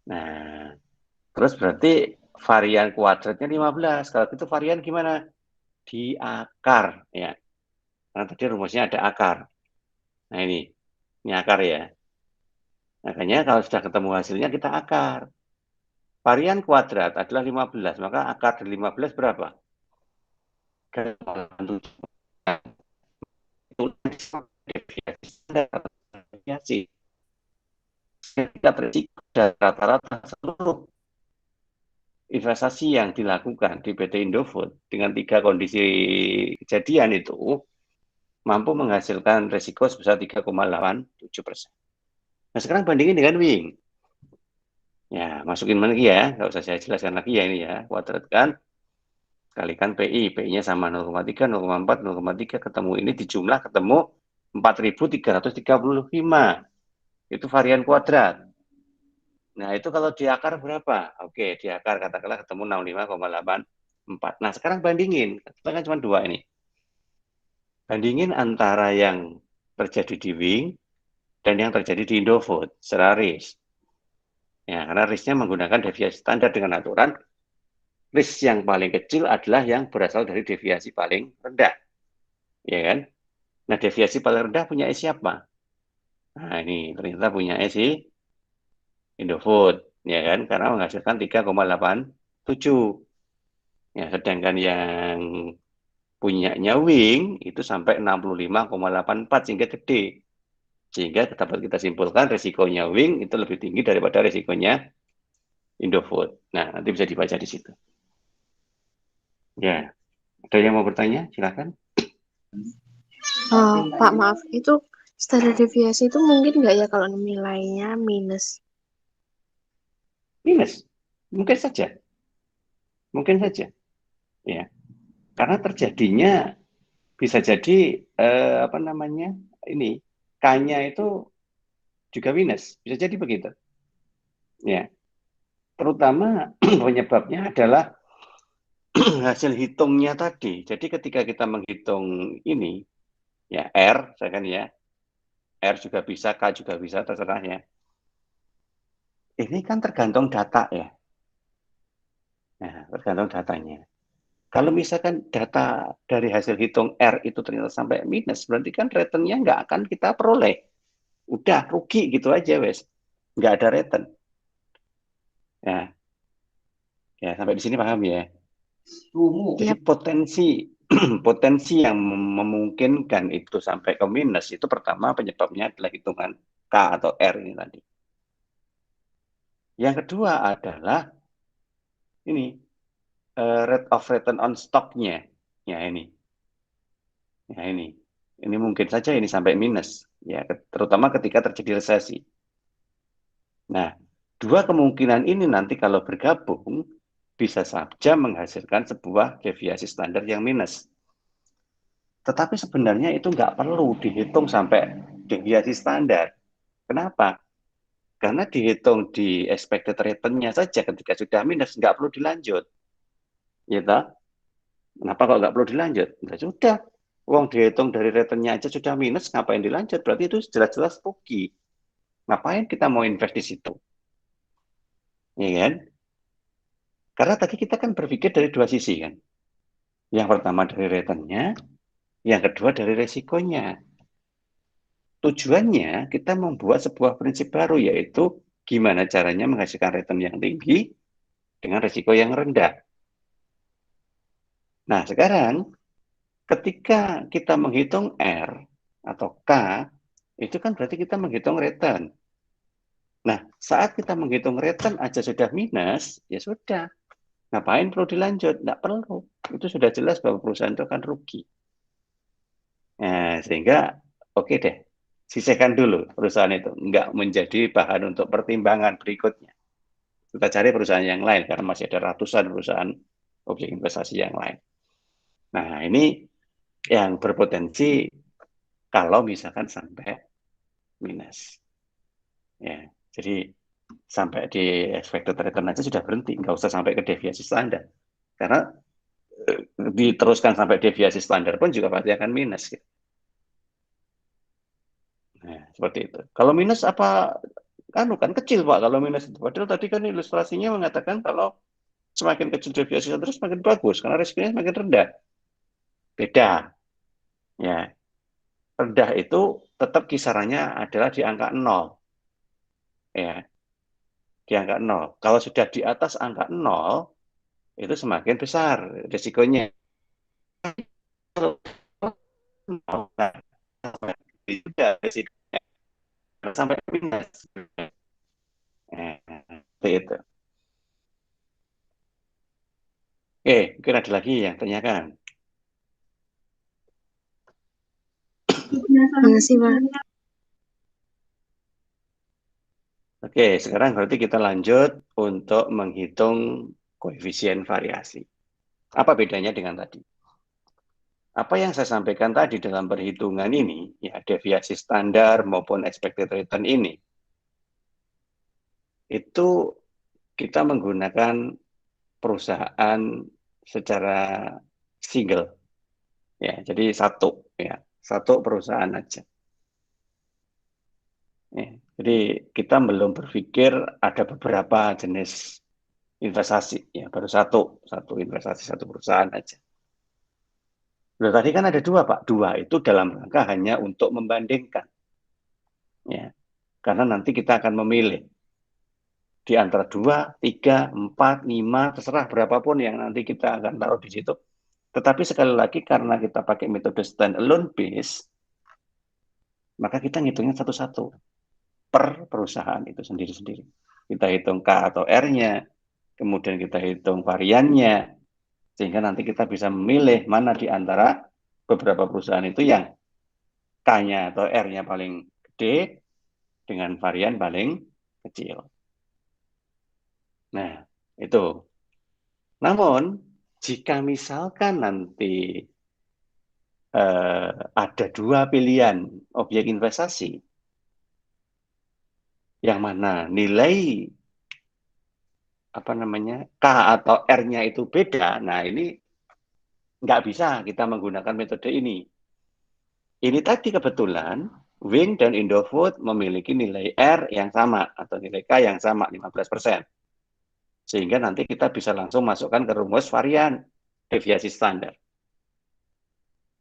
Nah, terus berarti varian kuadratnya 15. Kalau itu varian gimana? Di akar. Ya. Karena tadi rumusnya ada akar. Nah, ini akar ya. Makanya kalau sudah ketemu hasilnya kita akar. Varian kuadrat adalah 15, maka akar dari 15 berapa? 8,7. Itu deviasi. Kita berisiko dari rata-rata seluruh investasi yang dilakukan di PT Indofood dengan 3 kondisi kejadian itu mampu menghasilkan risiko sebesar 3,87%. Nah, sekarang bandingin dengan Wing. Ya, masukin lagi ya, nggak usah saya jelaskan lagi ya ini ya. Kuadratkan, kalikan PI. PI-nya sama 0,3, 0,4, 0,3. Ketemu ini dijumlah ketemu 4.335. Itu varian kuadrat. Nah, itu kalau di akar berapa? Oke, di akar katakanlah ketemu 65,84. Nah, sekarang bandingin. Kita kan cuma dua ini. Bandingin antara yang terjadi di Wing dan yang terjadi di Indofood secara risk. Ya, karena risknya menggunakan deviasi standar dengan aturan risk yang paling kecil adalah yang berasal dari deviasi paling rendah. Ya kan? Nah, deviasi paling rendah punya siapa? Nah, ini ternyata punya si Indofood, ya kan? Karena menghasilkan 3,87. Ya, sedangkan yang punyanya Wing itu sampai 65,84 sehingga gede. Sehingga dapat kita simpulkan resikonya Wing itu lebih tinggi daripada resikonya Indofood. Nah, nanti bisa dibaca di situ. Ya, ada yang mau bertanya? Silakan. Pak, maaf, itu standar deviasi itu mungkin nggak ya kalau nilainya minus? Minus. Mungkin saja. Mungkin saja. Ya, karena terjadinya bisa jadi apa namanya? Ini K-nya itu juga minus. Bisa jadi begitu. Ya, terutama penyebabnya adalah hasil hitungnya tadi. Jadi ketika kita menghitung ini, ya R, saya kan ya, R juga bisa, K juga bisa, terserah ya. Ini kan tergantung data ya. Nah, tergantung datanya. Kalau misalkan data dari hasil hitung R itu ternyata sampai minus, berarti kan returnnya nggak akan kita peroleh. Udah, rugi gitu aja, wes. Nggak ada return. Ya, ya sampai di sini paham ya. Jadi Yap. potensi potensi yang memungkinkan itu sampai ke minus itu pertama penyebabnya adalah hitungan K atau R ini tadi. Yang kedua adalah ini rate of return on stock-nya. Ya ini. Ya ini mungkin saja ini sampai minus ya terutama ketika terjadi resesi. Nah, dua kemungkinan ini nanti kalau bergabung bisa saja menghasilkan sebuah deviasi standar yang minus. Tetapi sebenarnya itu nggak perlu dihitung sampai deviasi standar. Kenapa? Karena dihitung di expected return-nya saja ketika sudah minus, nggak perlu dilanjut. Gitu. Kenapa kok nggak perlu dilanjut? Nggak sudah. Uang dihitung dari return-nya aja sudah minus, ngapain dilanjut? Berarti itu jelas-jelas rugi. Ngapain kita mau invest di situ? Ya kan? Karena tadi kita kan berpikir dari dua sisi kan. Yang pertama dari return-nya, yang kedua dari resikonya. Tujuannya kita membuat sebuah prinsip baru yaitu gimana caranya menghasilkan return yang tinggi dengan resiko yang rendah. Nah, sekarang ketika kita menghitung R atau K, itu kan berarti kita menghitung return. Nah, saat kita menghitung return aja sudah minus, ya sudah. Ngapain perlu dilanjut? Nggak perlu. Itu sudah jelas bahwa perusahaan itu akan rugi. Nah, sehingga oke deh, sisihkan dulu perusahaan itu. Nggak menjadi bahan untuk pertimbangan berikutnya. Kita cari perusahaan yang lain, karena masih ada ratusan perusahaan objek investasi yang lain. Nah, ini yang berpotensi kalau misalkan sampai minus. Ya, jadi sampai di expected return aja sudah berhenti, nggak usah sampai ke deviasi standar. Karena diteruskan sampai deviasi standar pun juga pasti akan minus. Gitu. Nah, seperti itu. Kalau minus apa? Kan kecil Pak kalau minus itu. Padahal tadi kan ilustrasinya mengatakan kalau semakin kecil deviasi standar semakin bagus karena risikonya semakin rendah. Beda. Ya, rendah itu tetap kisarannya adalah di angka 0. Ya, di angka 0. Kalau sudah di atas angka 0, itu semakin besar risikonya. Sudah risikonya sampai minus. Seperti itu. Mungkin ada lagi yang tanyakan. Terima kasih, Pak. Oke, sekarang berarti kita lanjut untuk menghitung koefisien variasi. Apa bedanya dengan tadi? Apa yang saya sampaikan tadi dalam perhitungan ini, ya deviasi standar maupun expected return ini, itu kita menggunakan perusahaan secara single, ya. Jadi satu perusahaan aja. Ya, jadi kita belum berpikir ada beberapa jenis investasi, ya baru satu investasi satu perusahaan aja. Loh, tadi kan ada dua, Pak. Dua itu dalam rangka hanya untuk membandingkan, ya. Karena nanti kita akan memilih di antara 2, 3, 4, 5, terserah berapapun yang nanti kita akan taruh di situ. Tetapi sekali lagi karena kita pakai metode stand-alone base, maka kita ngitungnya satu-satu per perusahaan itu sendiri-sendiri. Kita hitung K atau R-nya, kemudian kita hitung variannya, sehingga nanti kita bisa memilih mana di antara beberapa perusahaan itu yang K-nya atau R-nya paling gede dengan varian paling kecil. Nah, itu. Namun, jika misalkan nanti ada dua pilihan objek investasi, yang mana nilai K atau R-nya itu beda, nah ini nggak bisa kita menggunakan metode ini. Ini tadi kebetulan Wing dan Indofood memiliki nilai R yang sama atau nilai K yang sama 15%. Sehingga nanti kita bisa langsung masukkan ke rumus varian deviasi standar.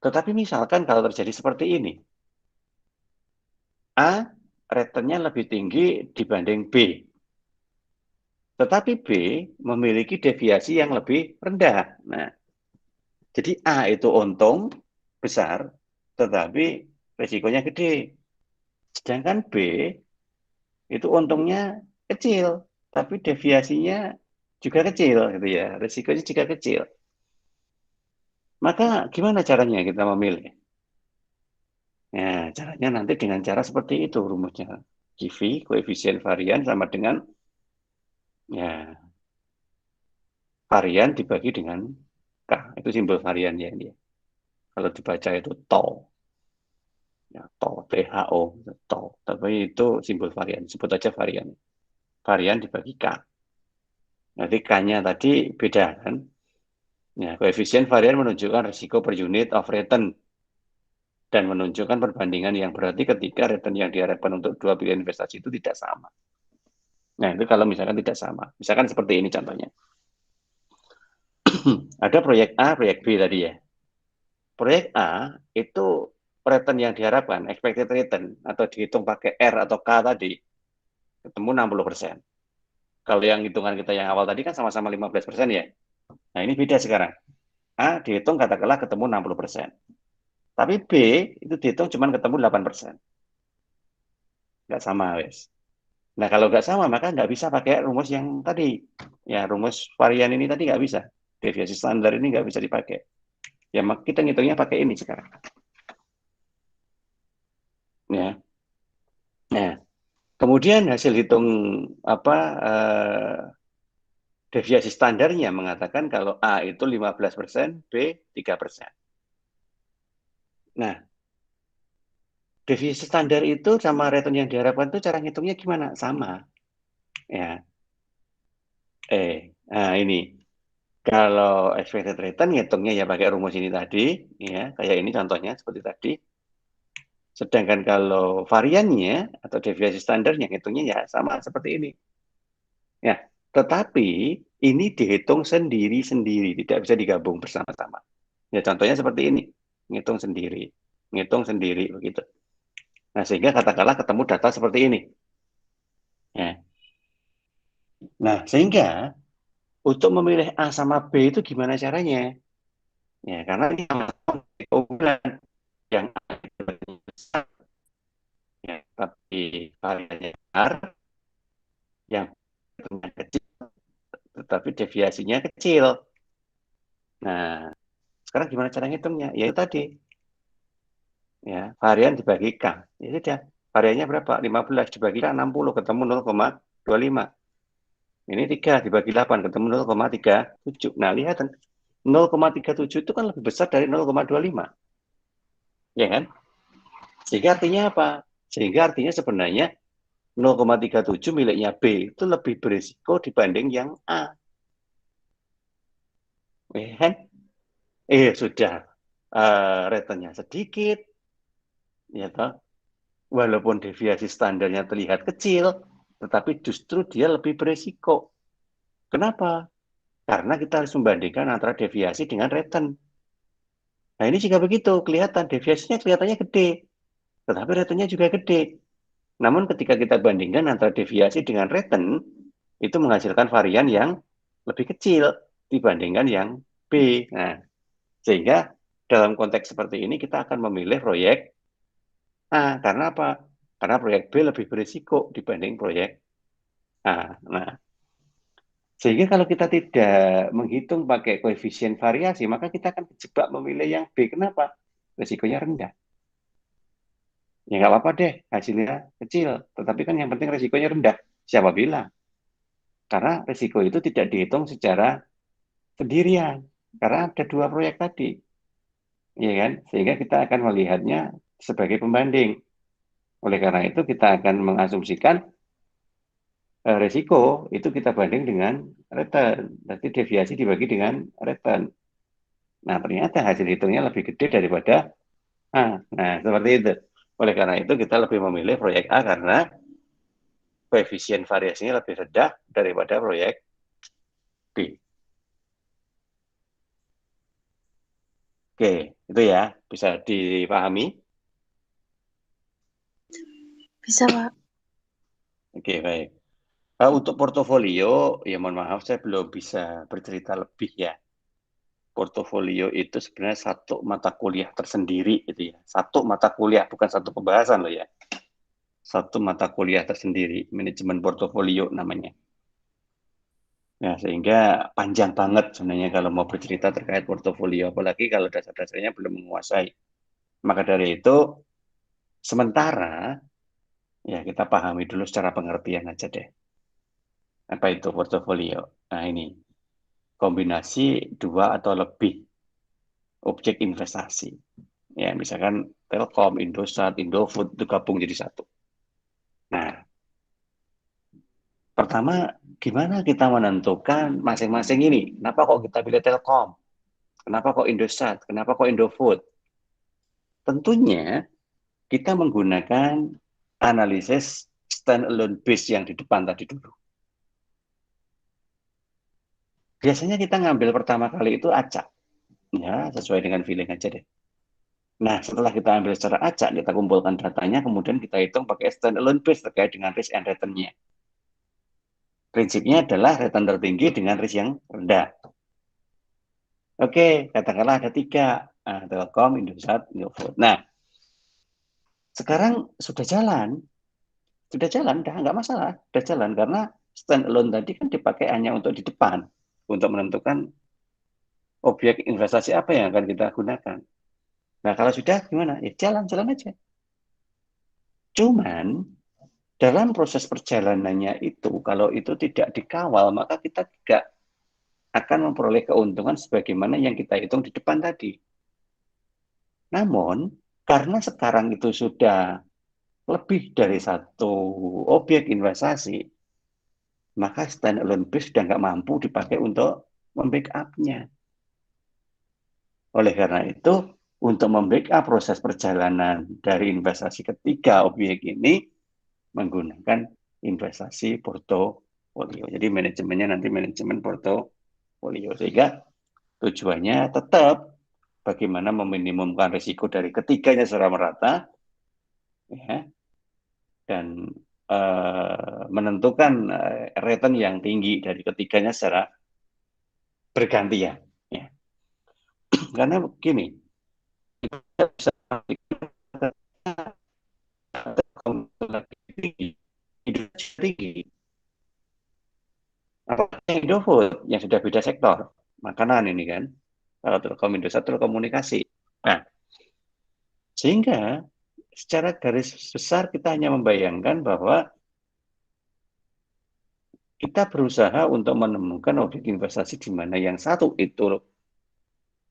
Tetapi misalkan kalau terjadi seperti ini, A returnnya lebih tinggi dibanding B. Tetapi B memiliki deviasi yang lebih rendah. Nah, jadi A itu untung besar, tetapi resikonya gede. Sedangkan B itu untungnya kecil, tapi deviasinya juga kecil, gitu ya. Resikonya juga kecil. Maka gimana caranya kita memilih? Ya, caranya nanti dengan cara seperti itu rumusnya. Givi, koefisien varian sama dengan ya varian dibagi dengan K. Itu simbol variannya dia. Kalau dibaca itu tau. Ya, tau, THO, tau. Tapi itu simbol varian. Sebut aja varian. Varian dibagi K. Nanti K-nya tadi beda kan. Ya, koefisien varian menunjukkan risiko per unit of return dan menunjukkan perbandingan yang berarti ketika return yang diharapkan untuk dua pilihan investasi itu tidak sama. Nah, itu kalau misalkan tidak sama. Misalkan seperti ini contohnya. Ada proyek A, proyek B tadi ya. Proyek A itu return yang diharapkan, expected return, atau dihitung pakai R atau K tadi, ketemu 60%. Kalau yang hitungan kita yang awal tadi kan sama-sama 15% ya. Nah, ini beda sekarang. A dihitung katakanlah ketemu 60%. Tapi B itu dihitung cuma ketemu 8%. Nggak sama, wes. Nah, kalau nggak sama, maka nggak bisa pakai rumus yang tadi. Ya, rumus varian ini tadi nggak bisa. Deviasi standar ini nggak bisa dipakai. Ya, kita ngitungnya pakai ini sekarang. Ya. Nah, kemudian hasil hitung deviasi standarnya mengatakan kalau A itu 15%, B 3%. Nah, deviasi standar itu sama return yang diharapkan itu cara ngitungnya gimana? Sama. Ya. Nah ini. Kalau expected return ngitungnya ya pakai rumus ini tadi, ya, kayak ini contohnya seperti tadi. Sedangkan kalau variannya atau deviasi standarnya ngitungnya ya sama seperti ini. Ya, tetapi ini dihitung sendiri-sendiri, tidak bisa digabung bersama-sama. Ya, contohnya seperti ini, ngitung sendiri begitu. Nah, sehingga katakanlah ketemu data seperti ini. Ya. Nah, sehingga untuk memilih A sama B itu gimana caranya? Ya, karena ini sama-sama keunggulan yang A itu lebih besar, ya, tapi variannya besar, yang kecil, tetapi deviasinya kecil. Nah, sekarang gimana cara ngitungnya? Ya itu tadi, ya varian dibagi K. Ya sudah, variannya berapa? 15 dibagi 60 ketemu 0,25. Ini 3 dibagi 8 ketemu 0,37. Nah, lihat 0,37 itu kan lebih besar dari 0,25. Ya kan? Sehingga artinya apa? Sehingga artinya sebenarnya 0,37 miliknya B itu lebih berisiko dibanding yang A. Ya kan? Sudah returnnya sedikit, ya toh. Walaupun deviasi standarnya terlihat kecil, tetapi justru dia lebih berisiko. Kenapa? Karena kita harus membandingkan antara deviasi dengan return. Nah, ini jika begitu, kelihatan deviasinya kelihatannya gede, tetapi returnnya juga gede. Namun ketika kita bandingkan antara deviasi dengan return, itu menghasilkan varian yang lebih kecil dibandingkan yang B. Nah, sehingga dalam konteks seperti ini kita akan memilih proyek A. Karena apa? Karena proyek B lebih berisiko dibanding proyek A. Nah, sehingga kalau kita tidak menghitung pakai koefisien variasi, maka kita akan terjebak memilih yang B. Kenapa? Risikonya rendah. Ya nggak apa-apa deh, hasilnya kecil. Tetapi kan yang penting risikonya rendah. Siapa bilang? Karena risiko itu tidak dihitung secara sendirian. Karena ada dua proyek tadi. Ya kan? Sehingga kita akan melihatnya sebagai pembanding. Oleh karena itu kita akan mengasumsikan risiko itu kita banding dengan return. Berarti deviasi dibagi dengan return. Nah, ternyata hasil hitungnya lebih gede daripada A. Nah, seperti itu. Oleh karena itu, kita lebih memilih proyek A karena koefisien variasinya lebih rendah daripada proyek B. Oke, itu ya. Bisa dipahami? Bisa, Pak. Oke, baik. Untuk portofolio, ya mohon maaf, saya belum bisa bercerita lebih ya. Portofolio itu sebenarnya satu mata kuliah tersendiri, gitu ya. Satu mata kuliah, bukan satu pembahasan loh ya. Satu mata kuliah tersendiri, manajemen portofolio namanya. Nah, sehingga panjang banget sebenarnya kalau mau bercerita terkait portofolio, apalagi kalau dasar-dasarnya belum menguasai. Maka dari itu, sementara ya kita pahami dulu secara pengertian aja deh. Apa itu portofolio? Nah, ini kombinasi dua atau lebih objek investasi. Ya, misalkan Telkom, Indosat, Indofood itu gabung jadi satu. Nah, pertama gimana kita menentukan masing-masing ini? Kenapa kok kita pilih Telkom? Kenapa kok Indosat? Kenapa kok Indofood? Tentunya kita menggunakan analisis standalone base yang di depan tadi dulu. Biasanya kita ngambil pertama kali itu acak. Ya, sesuai dengan feeling aja deh. Nah, setelah kita ambil secara acak, kita kumpulkan datanya, kemudian kita hitung pakai standalone base terkait dengan risk and return-nya. Prinsipnya adalah return tertinggi dengan risk yang rendah. Oke, katakanlah ada 3. Telkom, Indosat, Indofood. Nah, sekarang sudah jalan, dah nggak masalah, sudah jalan karena standalone tadi kan dipakai hanya untuk di depan, untuk menentukan objek investasi apa yang akan kita gunakan. Nah, kalau sudah gimana? Ya jalan-jalan aja. Cuman dalam proses perjalanannya itu, kalau itu tidak dikawal, maka kita tidak akan memperoleh keuntungan sebagaimana yang kita hitung di depan tadi. Namun, karena sekarang itu sudah lebih dari satu objek investasi, maka standalone base sudah nggak mampu dipakai untuk membackup-nya. Oleh karena itu, untuk membackup proses perjalanan dari investasi ketiga objek ini, menggunakan investasi portofolio. Jadi manajemennya nanti manajemen portofolio. Sehingga tujuannya tetap bagaimana meminimumkan risiko dari ketiganya secara merata, ya, dan menentukan return yang tinggi dari ketiganya secara bergantian. Ya. Karena begini, bisa tinggi, tinggi, apalagi Indofood yang sudah beda sektor, makanan ini kan, kalau Telkom Indosat telekomunikasi. Nah, sehingga secara garis besar kita hanya membayangkan bahwa kita berusaha untuk menemukan objek investasi di mana yang satu itu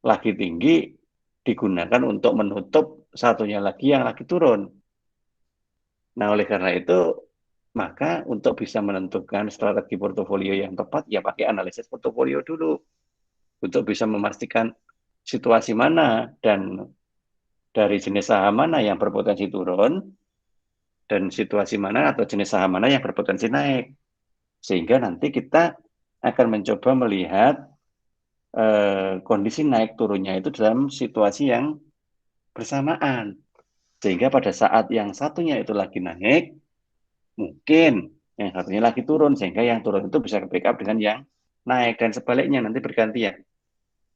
lagi tinggi digunakan untuk menutup satunya lagi yang lagi turun. Nah, oleh karena itu, maka untuk bisa menentukan strategi portofolio yang tepat, ya pakai analisis portofolio dulu. Untuk bisa memastikan situasi mana dan dari jenis saham mana yang berpotensi turun, dan situasi mana atau jenis saham mana yang berpotensi naik. Sehingga nanti kita akan mencoba melihat kondisi naik turunnya itu dalam situasi yang bersamaan. Sehingga pada saat yang satunya itu lagi naik, mungkin yang satunya lagi turun, sehingga yang turun itu bisa backup dengan yang naik, dan sebaliknya nanti bergantian.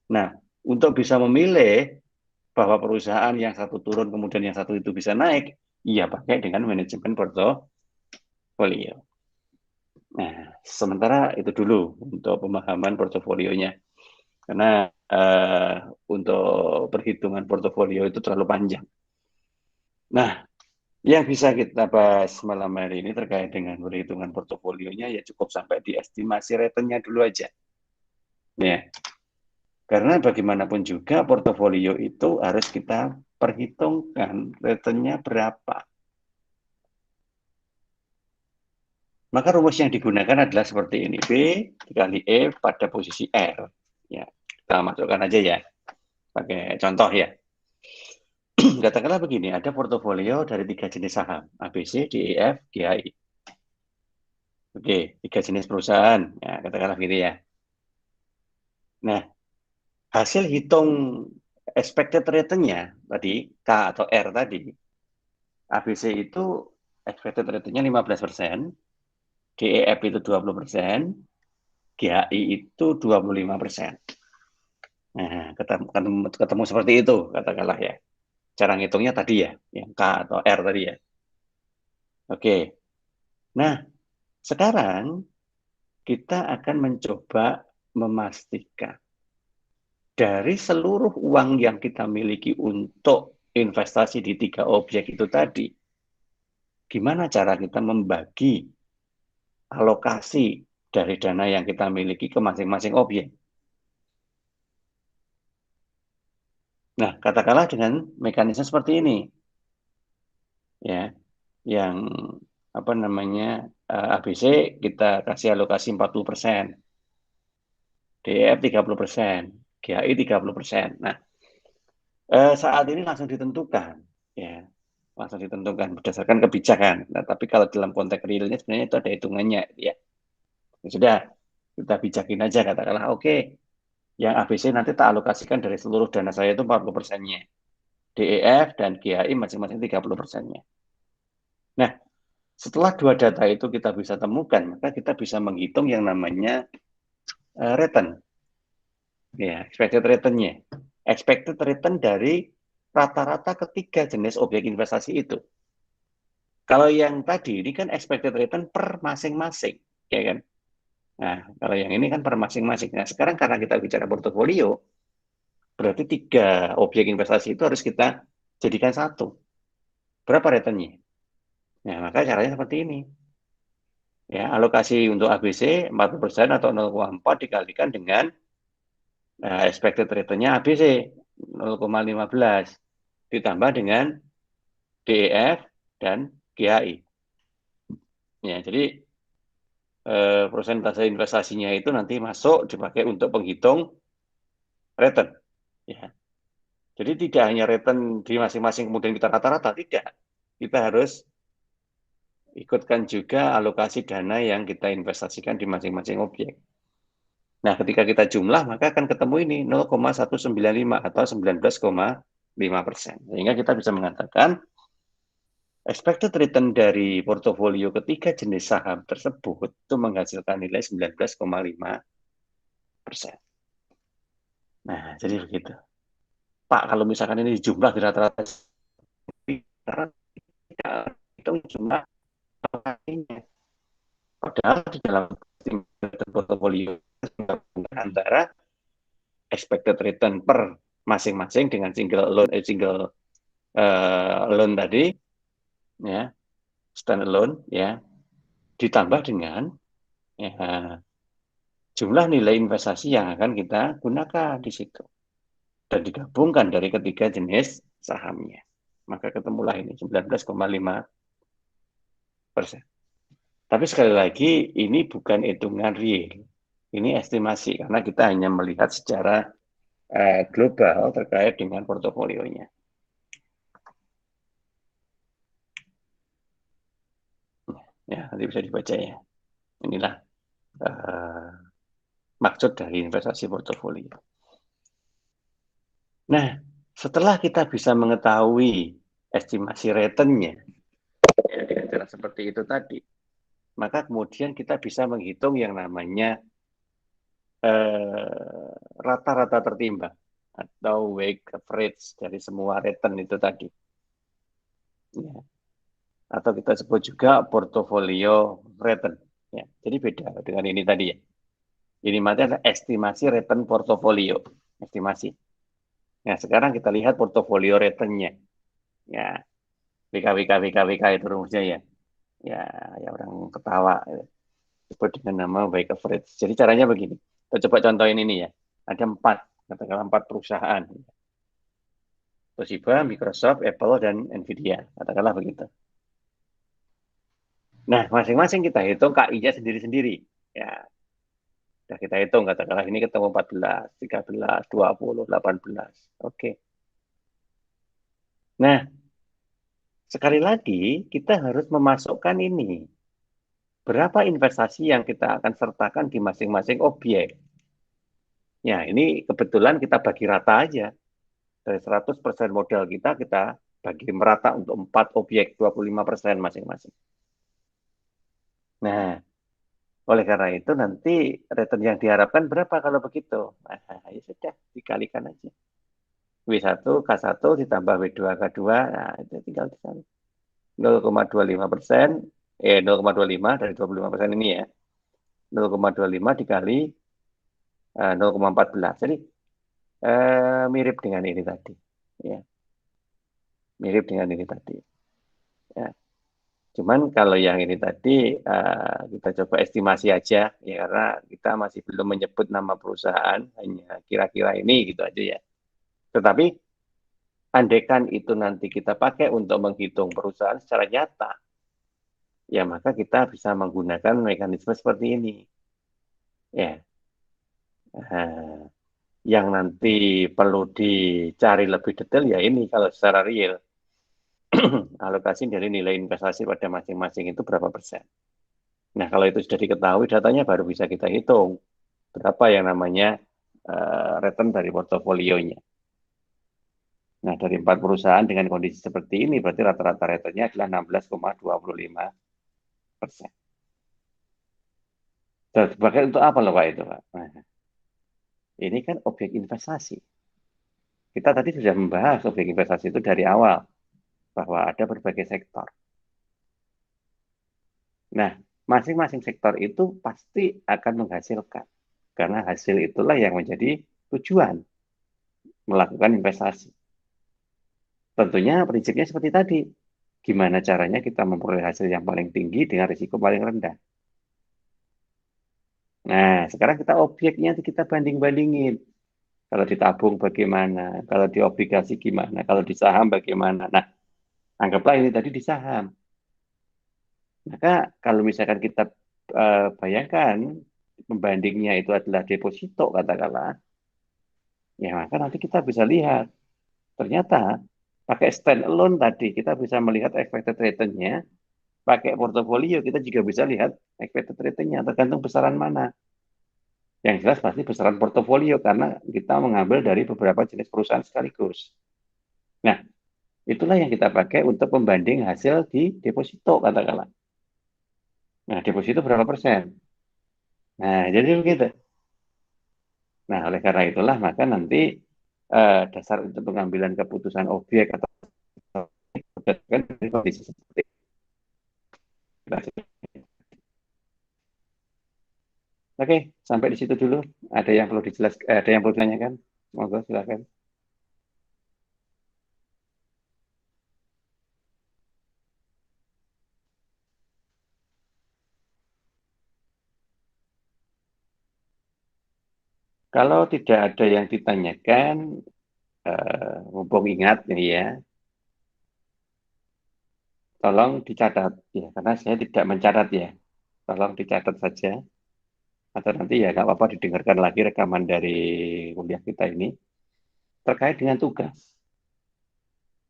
Nah, untuk bisa memilih bahwa perusahaan yang satu turun kemudian yang satu itu bisa naik, iya pakai dengan manajemen portofolio. Nah, sementara itu dulu untuk pemahaman portofolionya. Karena untuk perhitungan portofolio itu terlalu panjang. Nah, yang bisa kita bahas malam hari ini terkait dengan perhitungan portofolionya ya cukup sampai di estimasi returnnya dulu aja. Ya, karena bagaimanapun juga portofolio itu harus kita perhitungkan returnnya berapa. Maka rumus yang digunakan adalah seperti ini, B dikali E pada posisi R. Ya, kita masukkan aja ya, pakai contoh ya. Katakanlah begini, ada portofolio dari 3 jenis saham, ABC, DEF, GHI. Oke, 3 jenis perusahaan, ya, katakanlah gitu ya. Nah, hasil hitung expected return-nya tadi, K atau R tadi, ABC itu expected return-nya 15%, DEF itu 20%, GHI itu 25%. Nah, ketemu seperti itu, katakanlah ya. Cara ngitungnya tadi ya, yang K atau R tadi ya. Oke, nah sekarang kita akan mencoba memastikan dari seluruh uang yang kita miliki untuk investasi di 3 objek itu tadi, gimana cara kita membagi alokasi dari dana yang kita miliki ke masing-masing objek. Nah, katakanlah dengan mekanisme seperti ini, ya, yang apa namanya ABC kita kasih alokasi 40%, DEF 30%, GHI 30%. Nah, saat ini langsung ditentukan, ya, langsung ditentukan berdasarkan kebijakan. Nah, tapi kalau dalam konteks realnya sebenarnya itu ada hitungannya, ya. Ya sudah, kita bijakin aja katakanlah, oke, yang ABC nanti tak alokasikan dari seluruh dana saya itu 40%-nya. DEF dan GHI masing-masing 30%-nya. Nah, setelah dua data itu kita bisa temukan, maka kita bisa menghitung yang namanya return. Ya, expected return-nya. Expected return dari rata-rata ketiga jenis objek investasi itu. Kalau yang tadi ini kan expected return per masing-masing, ya kan? Nah, kalau yang ini kan per masing-masing. Nah, sekarang karena kita bicara portofolio, berarti 3 objek investasi itu harus kita jadikan satu. Berapa returnnya? Nah, maka caranya seperti ini. Ya, alokasi untuk ABC 40% atau 0,4 dikalikan dengan expected return-nya ABC 0,15 ditambah dengan DEF dan GHI. Ya, jadi persentase investasinya itu nanti masuk dipakai untuk penghitung return. Ya. Jadi tidak hanya return di masing-masing kemudian kita rata-rata, tidak. Kita harus ikutkan juga alokasi dana yang kita investasikan di masing-masing objek. Nah, ketika kita jumlah, maka akan ketemu ini 0,195 atau 19,5%. Sehingga kita bisa mengatakan expected return dari portofolio ketiga jenis saham tersebut itu menghasilkan nilai 19,5%. Nah, jadi begitu. Pak, kalau misalkan ini jumlah di rata-rata, kita hitung jumlah alokasinya. Padahal di dalam portofolio antara expected return per masing-masing dengan single loan tadi, ya, stand alone, ya, ditambah dengan ya, jumlah nilai investasi yang akan kita gunakan di situ dan digabungkan dari ketiga jenis sahamnya. Maka ketemulah ini 19,5%. Tapi sekali lagi ini bukan hitungan real. Ini estimasi karena kita hanya melihat secara global terkait dengan portofolionya. Ya, nanti bisa dibaca ya. Inilah maksud dari investasi portofolio. Nah, setelah kita bisa mengetahui estimasi return-nya, ya, dengan cara seperti itu tadi, maka kemudian kita bisa menghitung yang namanya rata-rata tertimbang atau weighted average dari semua return itu tadi. Ya. Atau kita sebut juga portofolio return. Ya. Jadi beda dengan ini tadi ya. Ini adalah estimasi return portofolio. Estimasi. Nah, sekarang kita lihat portofolio return-nya. Ya, WK itu rumusnya ya. Ya orang ketawa. Disebut dengan nama weighted average. Jadi caranya begini. Kita coba contohin ini ya. Ada katakanlah 4 perusahaan. Toshiba, Microsoft, Apple, dan Nvidia. Katakanlah begitu. Nah, masing-masing kita hitung KI-nya sendiri-sendiri. Ya, sudah kita hitung. Katakanlah ini ketemu 14, 13, 20, 18. Oke. Nah, sekali lagi kita harus memasukkan ini. Berapa investasi yang kita akan sertakan di masing-masing objek. Ya, ini kebetulan kita bagi rata aja. Dari 100% modal kita bagi merata untuk 4 objek, 25% masing-masing. Nah, oleh karena itu nanti return yang diharapkan berapa kalau begitu? Nah, ya sudah, dikalikan aja. W1, K1 ditambah W2, K2, nah itu tinggal di sana. 0,25%, 0,25 dari 25% ini ya. 0,25 dikali 0,14. Jadi mirip dengan ini tadi. Ya, mirip dengan ini tadi. Ya. Cuman kalau yang ini tadi kita coba estimasi aja ya karena kita masih belum menyebut nama perusahaan, hanya kira-kira ini gitu aja ya. Tetapi andaikan itu nanti kita pakai untuk menghitung perusahaan secara nyata, ya maka kita bisa menggunakan mekanisme seperti ini. Ya, yang nanti perlu dicari lebih detail ya ini kalau secara real alokasi dari nilai investasi pada masing-masing itu berapa persen. Nah, kalau itu sudah diketahui datanya baru bisa kita hitung berapa yang namanya return dari portofolionya. Nah, dari 4 perusahaan dengan kondisi seperti ini, berarti rata-rata returnnya adalah 16,25%. Sebagai untuk apa loh Pak itu, Pak? Nah, ini kan objek investasi. Kita tadi sudah membahas objek investasi itu dari awal, bahwa ada berbagai sektor. Nah, masing-masing sektor itu pasti akan menghasilkan. Karena hasil itulah yang menjadi tujuan melakukan investasi. Tentunya prinsipnya seperti tadi. Gimana caranya kita memperoleh hasil yang paling tinggi dengan risiko paling rendah. Nah, sekarang kita objeknya kita banding-bandingin. Kalau ditabung bagaimana, kalau di obligasi gimana, kalau di saham bagaimana. Nah, anggaplah ini tadi di saham. Maka kalau misalkan kita bayangkan pembandingnya itu adalah deposito katakanlah, ya maka nanti kita bisa lihat ternyata pakai stand alone tadi kita bisa melihat expected return-nya, pakai portofolio kita juga bisa lihat expected return-nya tergantung besaran mana. Yang jelas pasti besaran portofolio karena kita mengambil dari beberapa jenis perusahaan sekaligus. Nah, itulah yang kita pakai untuk pembanding hasil di deposito katakanlah. Nah, deposito berapa persen? Nah, jadi begitu. Nah, oleh karena itulah maka nanti dasar untuk pengambilan keputusan objek atau berdasarkan dari kondisi seperti itu. Oke, sampai di situ dulu. Ada yang perlu dijelaskan, ada yang perlu ditanyakan? Monggo silakan. Kalau tidak ada yang ditanyakan, mumpung ingat ini ya, tolong dicatat ya, karena saya tidak mencatat ya. Tolong dicatat saja, atau nanti ya nggak apa-apa didengarkan lagi rekaman dari kuliah kita ini terkait dengan tugas.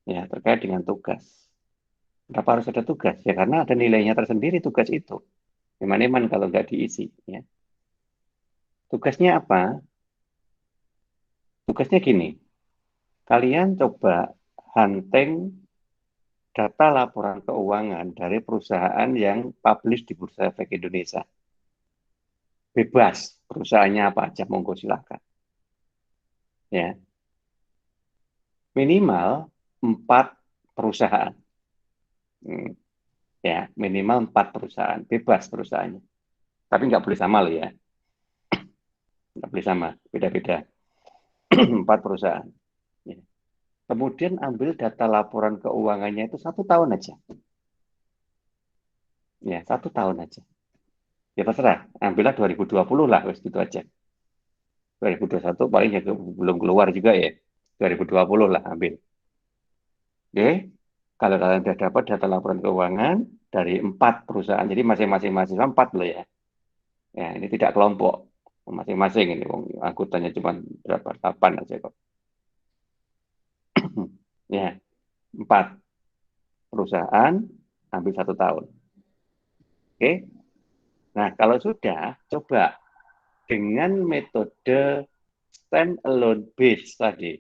Ya, terkait dengan tugas. Kenapa harus ada tugas? Ya karena ada nilainya tersendiri tugas itu. Gimana kalau nggak diisi? Ya. Tugasnya apa? Tugasnya gini, kalian coba hunting data laporan keuangan dari perusahaan yang publish di Bursa Efek Indonesia. Bebas, perusahaannya apa aja, monggo silakan. Ya, minimal 4 perusahaan. Hmm, ya, minimal 4 perusahaan, bebas perusahaannya. Tapi nggak boleh sama loh ya, nggak boleh sama, beda-beda. 4 perusahaan. Ya. Kemudian ambil data laporan keuangannya itu 1 tahun aja. Ya, 1 tahun aja. Ya terserah, ambillah 2020 lah, wes gitu aja. 2021 paling ya belum keluar juga ya. 2020 lah ambil. Oke, kalau kalian sudah dapat data laporan keuangan dari 4 perusahaan, jadi masing-masing mahasiswa 4 loh ya. Ya, ini tidak kelompok. Masing-masing ini, anggotanya cuma berapa? 8 aja kok. Ya, 4 perusahaan, ambil 1 tahun. Oke, nah kalau sudah, coba dengan metode stand alone base tadi,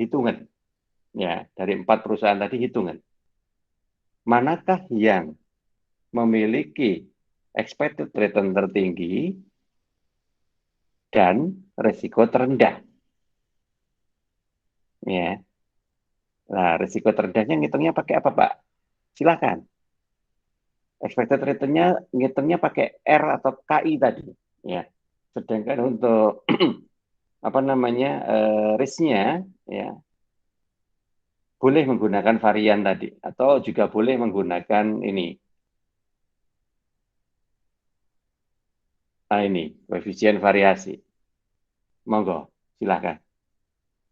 hitungan. Ya, dari 4 perusahaan tadi hitungan. Manakah yang memiliki expected return tertinggi dan risiko terendah? Ya, nah risiko terendahnya ngitungnya pakai apa, Pak? Silakan. Expected return-nya ngitungnya pakai R atau KI tadi. Ya, sedangkan untuk apa namanya risk-nya ya boleh menggunakan varian tadi atau juga boleh menggunakan ini koefisien variasi. Monggo, silakan.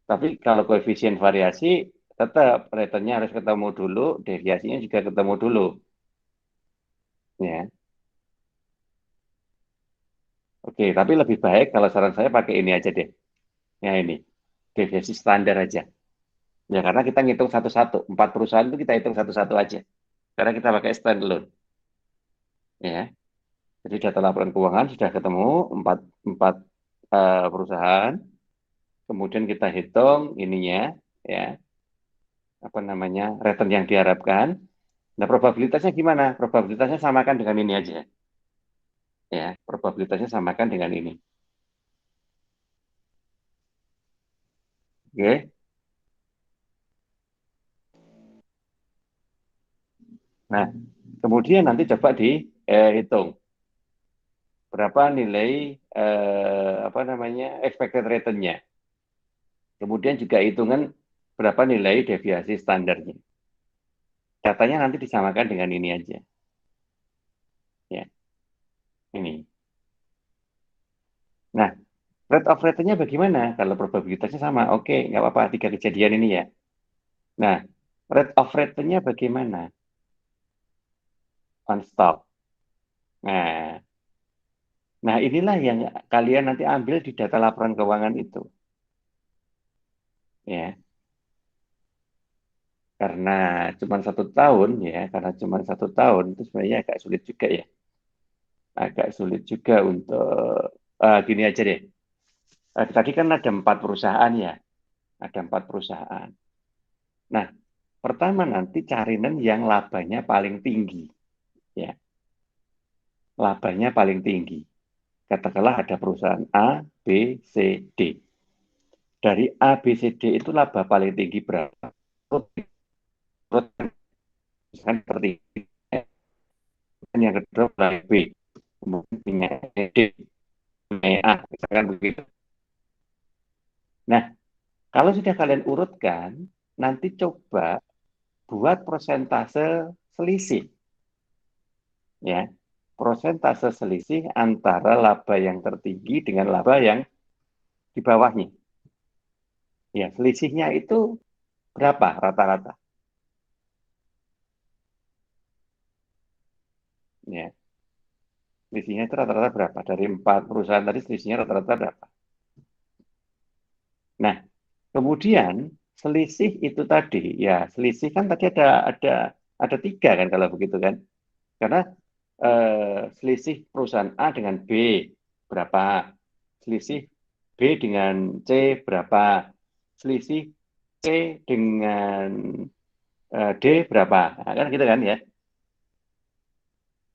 Tapi kalau koefisien variasi tetap returnnya harus ketemu dulu, deviasinya juga ketemu dulu. Ya, oke. Tapi lebih baik kalau saran saya pakai ini aja deh. Ya ini, deviasi standar aja. Ya karena kita ngitung satu-satu. 4 perusahaan itu kita hitung satu-satu aja. Karena kita pakai standalone. Ya, jadi data laporan keuangan sudah ketemu 4 4 perusahaan. Kemudian kita hitung ininya, ya apa namanya return yang diharapkan. Nah, probabilitasnya gimana? Probabilitasnya samakan dengan ini aja. Ya, probabilitasnya samakan dengan ini. Oke. Nah, kemudian nanti coba dihitung berapa nilai apa namanya expected return-nya. Kemudian juga hitungan berapa nilai deviasi standarnya. Datanya nanti disamakan dengan ini aja. Ya, ini. Nah, rate of return-nya bagaimana? Kalau probabilitasnya sama, oke, nggak apa-apa, 3 kejadian ini ya. Nah, rate of return-nya bagaimana? On stock. Nah, nah inilah yang kalian nanti ambil di data laporan keuangan itu. Ya, karena cuma 1 tahun ya, karena cuma 1 tahun itu sebenarnya agak sulit juga ya. Agak sulit juga untuk gini aja deh. Tadi kan ada 4 perusahaan ya, ada 4 perusahaan. Nah, pertama nanti carinan yang labanya paling tinggi, ya, labanya paling tinggi. Katakanlah ada perusahaan A, B, C, D. Dari A, B, C, D itu laba paling tinggi berapa? Misalkan seperti yang kedua adalah B, kemudian punya D, punya A, misalkan begitu. Nah, kalau sudah kalian urutkan, nanti coba buat persentase selisih. Ya, prosentase selisih antara laba yang tertinggi dengan laba yang di bawahnya. Ya, selisihnya itu berapa rata-rata? Ya, selisihnya itu rata-rata berapa? Dari 4 perusahaan tadi selisihnya rata-rata berapa? Nah, kemudian selisih itu tadi, ya selisih kan tadi ada 3 kan kalau begitu kan? Karena selisih perusahaan A dengan B berapa? Selisih B dengan C berapa? Selisih C dengan D berapa? Nah, kan gitu kan ya.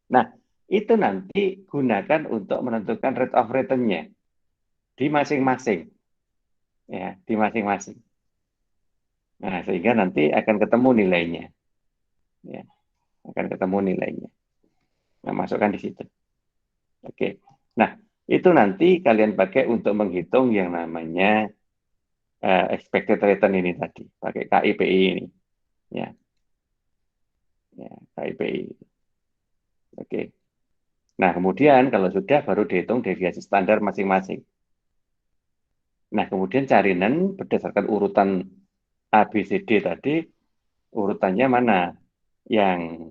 Nah, itu nanti gunakan untuk menentukan rate of return-nya di masing-masing, ya, di masing-masing. Nah, sehingga nanti akan ketemu nilainya, ya, akan ketemu nilainya. Nah, masukkan di situ. Oke. Nah, itu nanti kalian pakai untuk menghitung yang namanya expected return ini tadi, pakai KIPI ini, ya, ya, KIPI. Oke. Nah, kemudian kalau sudah baru dihitung deviasi standar masing-masing. Nah, kemudian carinan berdasarkan urutan A, B, C, D tadi, urutannya mana yang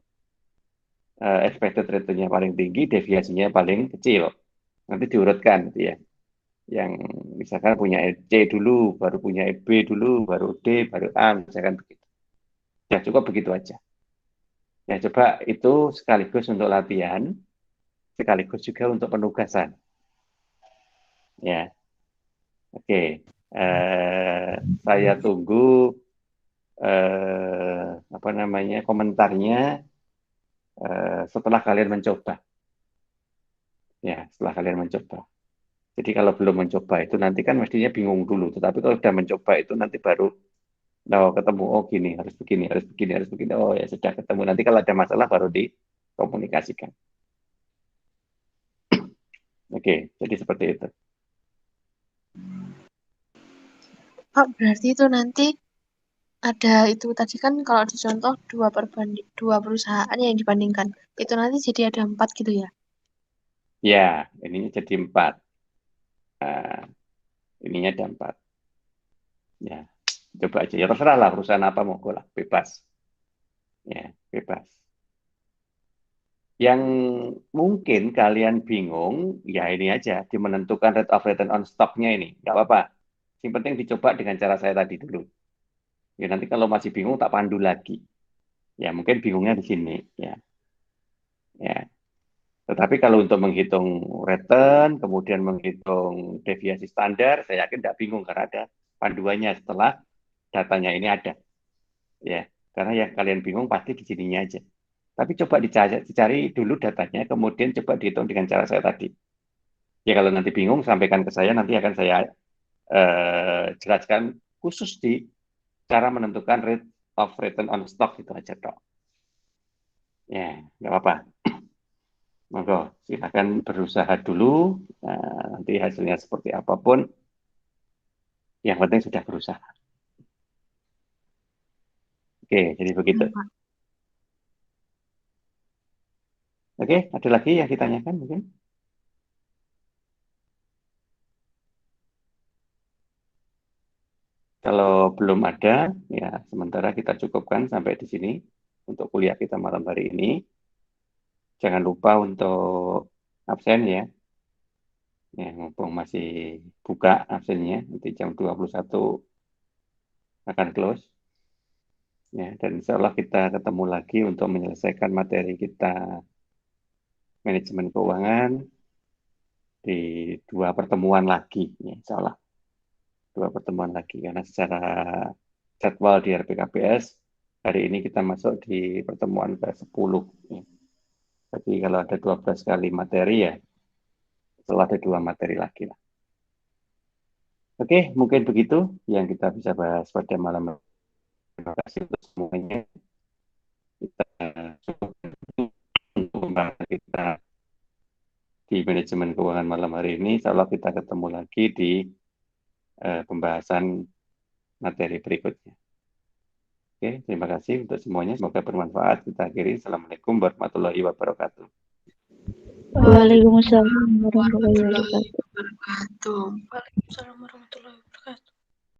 expected return-nya paling tinggi, deviasinya paling kecil. Nanti diurutkan, gitu ya. Yang misalkan punya C dulu, baru punya B dulu, baru D, baru A, misalkan begitu. Ya, cukup begitu aja. Ya, coba itu sekaligus untuk latihan, sekaligus juga untuk penugasan. Ya, oke. Saya tunggu apa namanya komentarnya setelah kalian mencoba. Ya, setelah kalian mencoba. Jadi kalau belum mencoba itu nanti kan mestinya bingung dulu. Tetapi kalau sudah mencoba itu nanti baru ketemu, oh gini, harus begini, harus begini, harus begini. Oh ya sudah ketemu. Nanti kalau ada masalah baru dikomunikasikan. Oke, jadi seperti itu. Pak, berarti itu nanti ada itu tadi kan kalau dicontoh dua perusahaan yang dibandingkan. Itu nanti jadi ada 4 gitu ya. Ya, ininya jadi 4. Nah, ininya ada 4. Ya, coba aja. Ya terserah lah perusahaan apa mau lah, bebas. Ya, bebas. Yang mungkin kalian bingung, ya ini aja, di menentukan rate of return on stock-nya ini. Nggak apa-apa. Yang penting dicoba dengan cara saya tadi dulu. Ya nanti kalau masih bingung tak pandu lagi. Ya mungkin bingungnya di sini. Ya, ya. Tetapi kalau untuk menghitung return, kemudian menghitung deviasi standar, saya yakin tidak bingung karena ada panduannya setelah datanya ini ada. Ya, karena yang kalian bingung pasti di sininya aja. Tapi coba dicari dulu datanya, kemudian coba dihitung dengan cara saya tadi. Ya kalau nanti bingung, sampaikan ke saya, nanti akan saya jelaskan khusus di cara menentukan rate of return on stock itu aja toh. Ya, nggak apa-apa. Monggo, silakan berusaha dulu. Nah, nanti hasilnya seperti apapun, yang penting sudah berusaha. Oke, jadi begitu. Ya, Pak. Oke, ada lagi yang ditanyakan mungkin? Kalau belum ada, ya sementara kita cukupkan sampai di sini untuk kuliah kita malam hari ini. Jangan lupa untuk absen ya. Ya, mumpung masih buka absennya, nanti jam 21 akan close. Ya, dan insya Allah kita ketemu lagi untuk menyelesaikan materi kita manajemen keuangan di 2 pertemuan lagi. Ya, insya Allah 2 pertemuan lagi. Karena secara jadwal di RPKPS, hari ini kita masuk di pertemuan ke-10. Ya. Jadi kalau ada 12 kali materi ya, setelah ada 2 materi lagi lah. Oke, mungkin begitu yang kita bisa bahas pada malam ini. Terima kasih untuk semuanya. Kita cukup untuk pembahasan kita di manajemen keuangan malam hari ini. Insya Allah kita ketemu lagi di pembahasan materi berikutnya. Oke, terima kasih untuk semuanya. Semoga bermanfaat. Kita akhiri. Assalamualaikum warahmatullahi wabarakatuh. Waalaikumsalam warahmatullahi wabarakatuh. wabarakatuh. Waalaikumsalam warahmatullahi wabarakatuh.